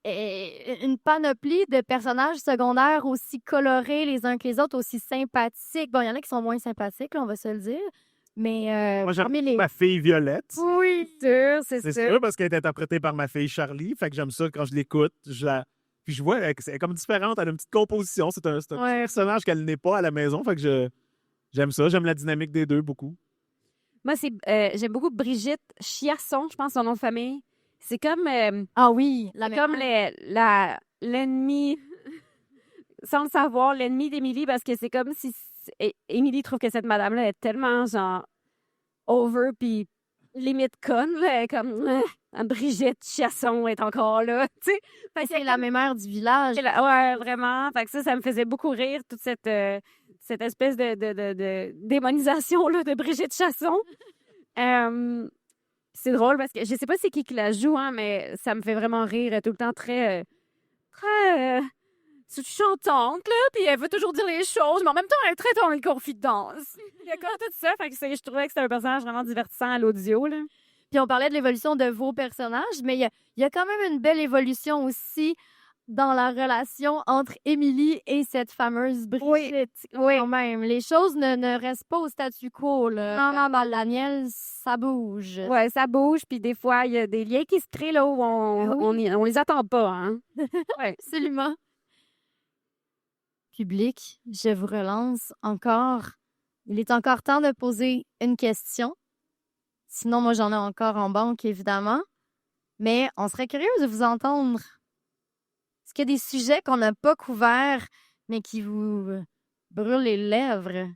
une panoplie de personnages secondaires aussi colorés les uns que les autres, aussi sympathiques. Bon, il y en a qui sont moins sympathiques, là, on va se le dire. Mais Moi, j'aime parmi les... ma fille Violette. Oui, C'est C'est sûr. sûr, parce qu'elle est interprétée par ma fille Charlie. Fait que j'aime ça quand je l'écoute. Puis je vois, elle est comme différente. Elle a une petite composition. C'est un petit Ouais. personnage qu'elle n'est pas à la maison. Fait que j'aime ça. J'aime la dynamique des deux beaucoup. Moi, j'aime beaucoup Brigitte Chiasson, je pense son nom de famille. C'est comme, Ah oui, la comme l'ennemi sans le savoir, l'ennemi d'Émilie parce que c'est comme si Émilie trouve que cette madame-là est tellement, genre, over puis limite conne, là. Elle est comme, Brigitte Chasson est encore là, tu sais. Fait que C'est la mémère du village. ouais, vraiment. Fait que ça me faisait beaucoup rire, toute cette espèce de démonisation là, de Brigitte Chasson. C'est drôle parce que je sais pas c'est qui la joue, hein, mais ça me fait vraiment rire. Elle est tout le temps très chantante, là, puis elle veut toujours dire les choses, mais en même temps, elle est très dans les confidences. Il y a comme tout ça, fait que je trouvais que c'était un personnage vraiment divertissant à l'audio, là. Puis on parlait de l'évolution de vos personnages, mais il y a quand même une belle évolution aussi dans la relation entre Émilie et cette fameuse Brigitte. Oui. Quand même. Les choses ne restent pas au statu quo, là. Non. Daniel, ça bouge. Ouais, ça bouge, puis des fois, il y a des liens qui se créent là où on les attend pas, hein. Ouais. Absolument. Public, je vous relance encore. Il est encore temps de poser une question. Sinon, moi, j'en ai encore en banque, évidemment. Mais on serait curieux de vous entendre. Est-ce qu'il y a des sujets qu'on n'a pas couverts, mais qui vous brûlent les lèvres?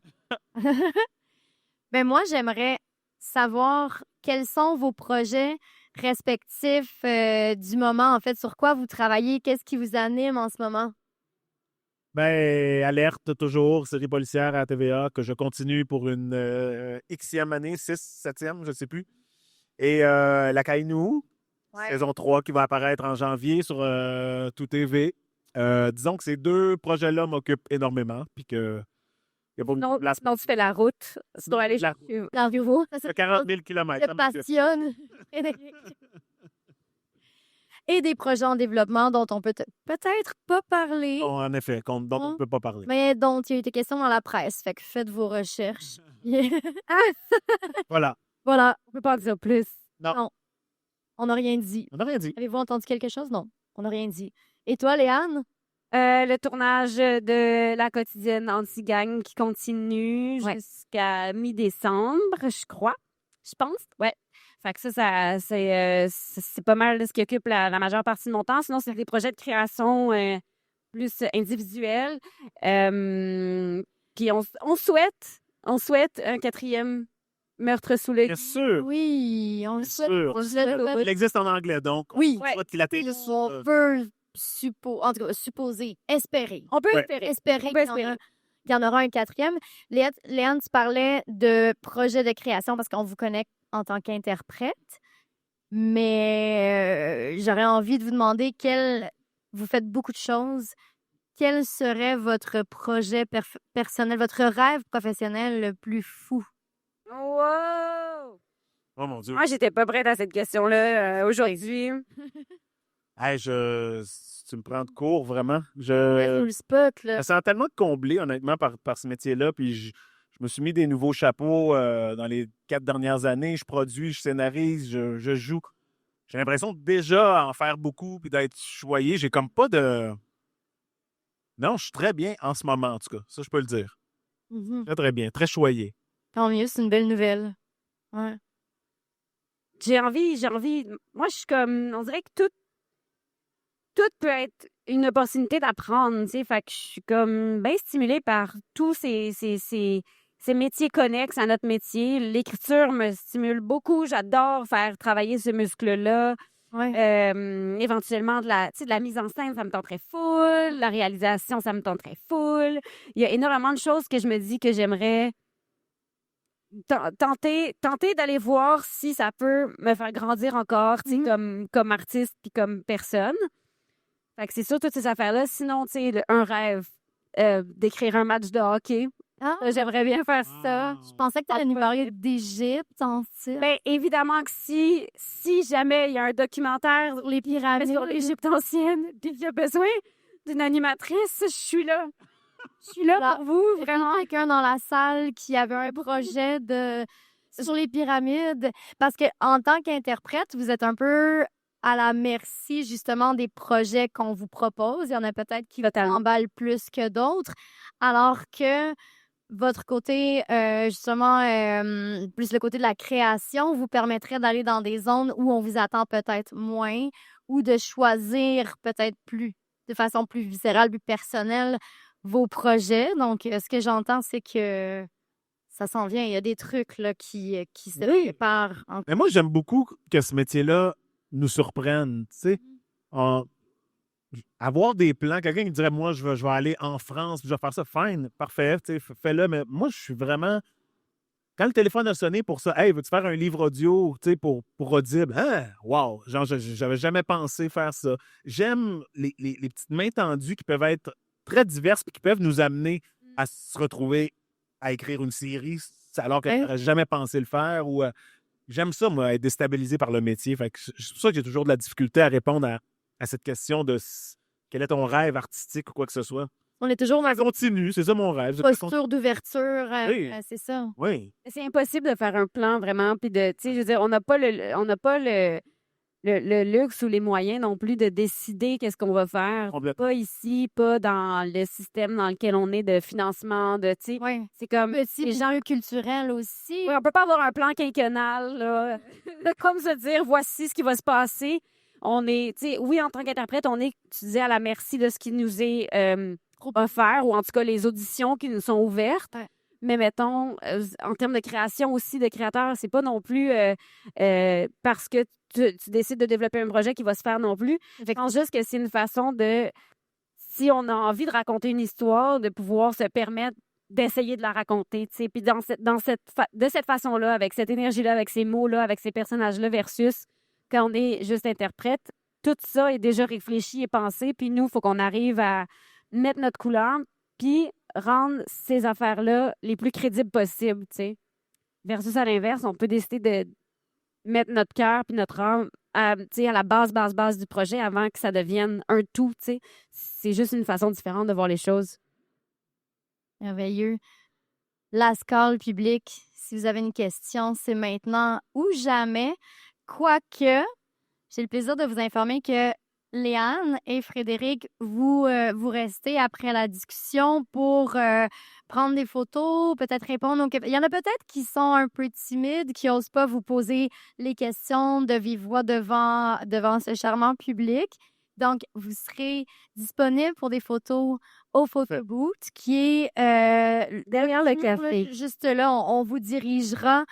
Ben moi, j'aimerais savoir quels sont vos projets respectifs du moment, en fait, sur quoi vous travaillez, qu'est-ce qui vous anime en ce moment? Ben, Alerte, toujours, série policière à TVA, que je continue pour une Xème année, 6, 7e, je ne sais plus. Et La Caïnou, saison 3 qui va apparaître en janvier sur Tout TV. Disons que ces deux projets-là m'occupent énormément, puis que il y a pas Non, de place sinon, tu fais la route. Tu dois aller La- chercher. L'environ, ça, de c'est 40 000 km. te passionne, Frédéric. Et des projets en développement dont on peut peut-être pas parler, En effet, dont on ne peut pas parler. mais dont il y a été question dans la presse. Fait que faites vos recherches. Voilà. Voilà, On peut pas en dire plus. on n'a rien dit. On n'a rien dit. Avez-vous entendu quelque chose? Non, on n'a rien dit. Et toi, Léane? Le tournage de La Quotidienne Anti-Gang qui continue jusqu'à mi-décembre, je crois. Je pense. Ouais. Fait que c'est pas mal de ce qui occupe la majeure partie de mon temps. Sinon, c'est des projets de création plus individuels. Puis on souhaite un 4e Meurtre sous le Bien sûr. Oui, on le Bien souhaite. sûr. On le souhaite. Il existe en anglais, donc. Oui. On souhaite qu'il atterrisse. On peut supposer, espérer. On peut Ouais. Espérer On peut qu'il y en aura un 4e. Léane, tu parlais de projet de création parce qu'on vous connaît en tant qu'interprète. Mais j'aurais envie de vous demander vous faites beaucoup de choses. Quel serait votre projet personnel, votre rêve professionnel le plus fou? Wow! Oh mon Dieu. Moi, j'étais pas prête à cette question-là aujourd'hui. Hey, tu me prends de court, vraiment. Sous Je le spot, là. me sens tellement comblé, honnêtement, par ce métier-là. Puis je me suis mis des nouveaux chapeaux dans les 4 dernières années. Je produis, je scénarise, je joue. J'ai l'impression de déjà en faire beaucoup puis d'être choyé. J'ai comme pas de... Non, je suis très bien en ce moment, en tout cas. Ça, je peux le dire. Mhm. Très, très bien. Très choyé. Tant mieux, c'est une belle nouvelle. Ouais. J'ai envie. Moi, je suis comme. On dirait que tout peut être une opportunité d'apprendre, tu sais. Fait que je suis comme bien stimulée par tous ces métiers connexes à notre métier. L'écriture me stimule beaucoup. J'adore faire travailler ce muscle-là. Ouais. Éventuellement, de la mise en scène, ça me tenterait full. La réalisation, ça me tenterait full. Il y a énormément de choses que je me dis que j'aimerais tenter d'aller voir si ça peut me faire grandir encore, tu sais, comme artiste puis comme personne. Fait que c'est sûr, toutes ces affaires-là. Sinon, tu sais, un rêve d'écrire un match de hockey. Ah, J'aimerais bien faire ça. je pensais que tu allais nous parler d'Égypte, en style. Ben, évidemment que si jamais il y a un documentaire Sur les pyramides. sur l'Égypte ancienne, puis il y a besoin d'une animatrice, je suis là. Je suis là pour vous. Vraiment quelqu'un dans la salle qui avait un projet sur les pyramides. Parce que en tant qu'interprète, vous êtes un peu à la merci, justement, des projets qu'on vous propose. Il y en a peut-être qui vous emballent plus que d'autres. Alors que votre côté, justement, plus le côté de la création, vous permettrait d'aller dans des zones où on vous attend peut-être moins ou de choisir peut-être plus. de façon plus viscérale, plus personnelle, vos projets. Donc, ce que j'entends, c'est que ça s'en vient. Il y a des trucs là, qui se préparent. Mais moi, j'aime beaucoup que ce métier-là nous surprenne. Tu sais, avoir des plans, quelqu'un qui dirait, moi, je vais aller en France, puis je vais faire ça, fine, parfait, tu sais, fais-le. Mais moi, je suis vraiment. Quand le téléphone a sonné pour ça, hey, veux-tu faire un livre audio pour Audible? Hein? Wow! Genre, j'avais jamais pensé faire ça. J'aime les petites mains tendues qui peuvent être très diverses et qui peuvent nous amener à se retrouver à écrire une série alors que j'aurais jamais pensé le faire. Ou j'aime ça, moi, être déstabilisé par le métier. Fait que c'est pour ça que j'ai toujours de la difficulté à répondre à cette question de quel est ton rêve artistique ou quoi que ce soit. On est toujours dans Continue, c'est ça mon rêve. posture d'ouverture, Oui. c'est ça. Oui. C'est impossible de faire un plan vraiment, puis de, tu sais, je veux dire, on n'a pas le luxe ou les moyens non plus de décider qu'est-ce qu'on va faire. Complètement. Pas ici, pas dans le système dans lequel on est de financement, de, tu sais. Oui. C'est comme Petit, les gens culturels aussi. Oui, on peut pas avoir un plan quinquennal, là, de comme se dire, voici ce qui va se passer. On est, tu sais, oui, en tant qu'interprète, on est, tu disais, à la merci de ce qui nous est offert, ou en tout cas les auditions qui nous sont ouvertes. Ouais. Mais mettons, en termes de création aussi, de créateur, c'est pas non plus parce que tu décides de développer un projet qui va se faire non plus. Je pense juste que c'est une façon de, si on a envie de raconter une histoire, de pouvoir se permettre d'essayer de la raconter, tu sais. Puis de cette façon-là, avec cette énergie-là, avec ces mots-là, avec ces personnages-là, versus quand on est juste interprète, tout ça est déjà réfléchi et pensé. Puis nous, il faut qu'on arrive à mettre notre couleur, puis rendre ces affaires-là les plus crédibles possibles, tu sais. Versus à l'inverse, on peut décider de mettre notre cœur puis notre âme à la base du projet avant que ça devienne un tout, tu sais. C'est juste une façon différente de voir les choses. Merveilleux. La scale publique, si vous avez une question, c'est maintenant ou jamais. Quoique, j'ai le plaisir de vous informer que Léane et Frédéric, vous restez après la discussion pour prendre des photos, peut-être répondre aux questions. Il y en a peut-être qui sont un peu timides, qui n'osent pas vous poser les questions de vive voix devant ce charmant public. Donc, vous serez disponible pour des photos au photo booth qui est derrière le café. Juste là, on vous dirigera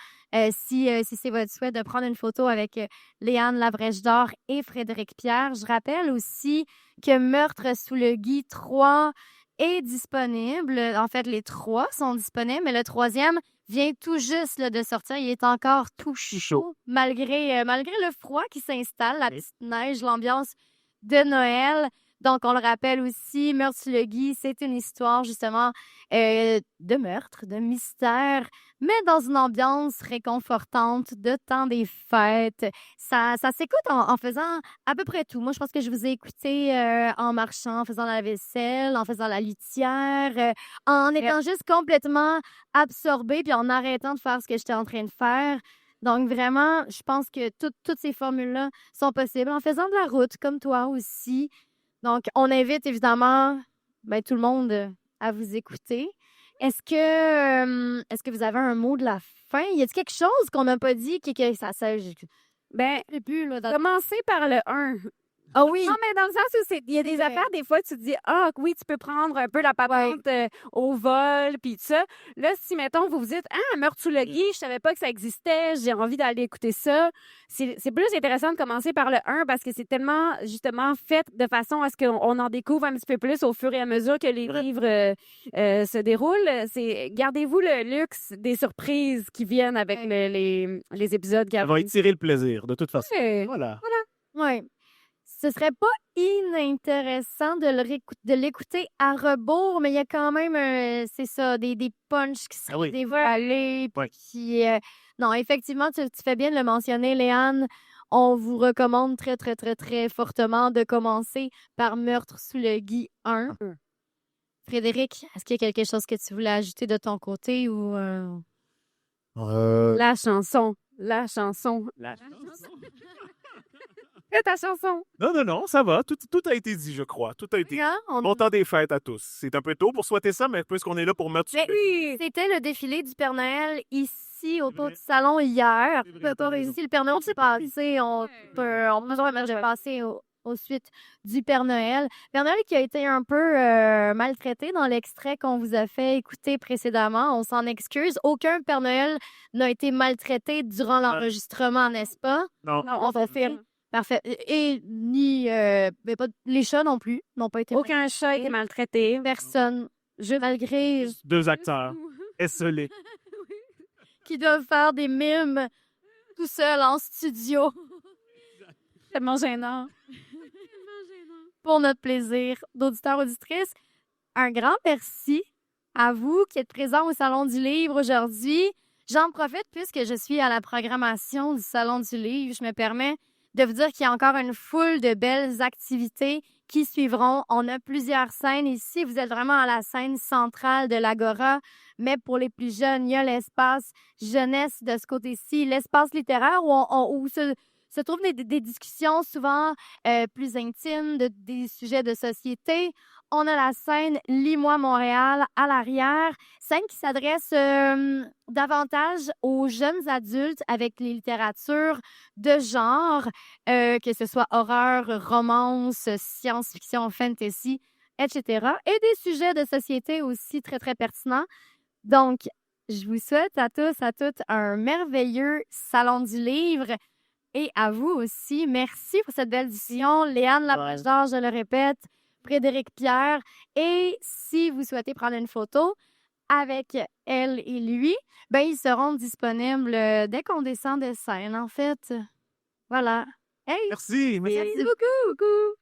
si c'est votre souhait de prendre une photo avec Léane Labrèche d'Or et Frédéric Pierre. Je rappelle aussi que Meurtre sous le gui 3 est disponible. En fait, les 3 sont disponibles, mais le 3e vient tout juste là, de sortir. Il est encore tout chaud, malgré le froid qui s'installe, la petite neige, l'ambiance de Noël. Donc, on le rappelle aussi, Meurtre sous le gui, c'est une histoire justement de meurtre, de mystère, mais dans une ambiance réconfortante de temps des fêtes. Ça s'écoute en faisant à peu près tout. Moi, je pense que je vous ai écouté en marchant, en faisant la vaisselle, en faisant la litière, en étant juste complètement absorbée puis en arrêtant de faire ce que j'étais en train de faire. Donc, vraiment, je pense que toutes ces formules-là sont possibles en faisant de la route, comme toi aussi. Donc, on invite évidemment tout le monde à vous écouter. Est-ce que vous avez un mot de la fin? Y a-t-il quelque chose qu'on n'a pas dit que ça plus, là, Commencer par le 1. Ah oui! Non, mais dans le sens où il y a des affaires, des fois, tu te dis, ah oui, tu peux prendre un peu la patente au vol, puis tout ça. Là, si, mettons, vous vous dites, ah, Meurtre sous le gui, je savais pas que ça existait, j'ai envie d'aller écouter ça. C'est plus intéressant de commencer par le 1 parce que c'est tellement, justement, fait de façon à ce qu'on en découvre un petit peu plus au fur et à mesure que les livres se déroulent. Gardez-vous le luxe des surprises qui viennent avec les épisodes qui Ça va étirer le plaisir, de toute façon. Ouais. Voilà. Oui. Ce serait pas inintéressant de l'écouter à rebours, mais il y a quand même, c'est ça, des punchs qui seraient dévoilés. Puis, non, effectivement, tu fais bien de le mentionner, Léane. On vous recommande très, très, très, très fortement de commencer par Meurtre sous le gui 1. Frédéric, est-ce qu'il y a quelque chose que tu voulais ajouter de ton côté ou... La chanson. Fais ta chanson. Non, ça va. Tout a été dit, je crois. Tout a été dit. Bon temps des fêtes à tous. C'est un peu tôt pour souhaiter ça, mais puisqu'on est là pour mettre... C'était le défilé du Père Noël ici, autour du salon, hier. Ici, le Père Noël s'est passé. On peut passé aux suites du Père Noël. Père Noël qui a été un peu maltraité dans l'extrait qu'on vous a fait écouter précédemment. On s'en excuse. Aucun Père Noël n'a été maltraité durant l'enregistrement, n'est-ce pas? Non. Non, On confirme. Parfait. Et ni mais pas, les chats non plus n'ont pas été aucun chat a été maltraité. personne. Malgré 2 acteurs esselés. qui doivent faire des mimes tout seuls en studio C'est tellement gênant. pour notre plaisir d'auditeurs, auditrices. Un grand merci à vous qui êtes présents au Salon du Livre aujourd'hui. J'en profite puisque je suis à la programmation du Salon du Livre. Je me permets de vous dire qu'il y a encore une foule de belles activités qui suivront. On a plusieurs scènes ici. Vous êtes vraiment à la scène centrale de l'Agora. Mais pour les plus jeunes, il y a l'espace jeunesse de ce côté-ci, l'espace littéraire où se trouvent des discussions souvent plus intimes, des sujets de société. On a la scène Lis-moi Montréal à l'arrière, scène qui s'adresse davantage aux jeunes adultes avec les littératures de genre, que ce soit horreur, romance, science-fiction, fantasy, etc. Et des sujets de société aussi très, très pertinents. Donc, je vous souhaite à tous, à toutes un merveilleux Salon du Livre. Et à vous aussi, merci pour cette belle discussion. Léane Labrèche-Dard, je le répète, Frédéric Pierre. Et si vous souhaitez prendre une photo avec elle et lui, ben ils seront disponibles dès qu'on descend de scène, en fait. Voilà. Hey! Merci. Merci beaucoup.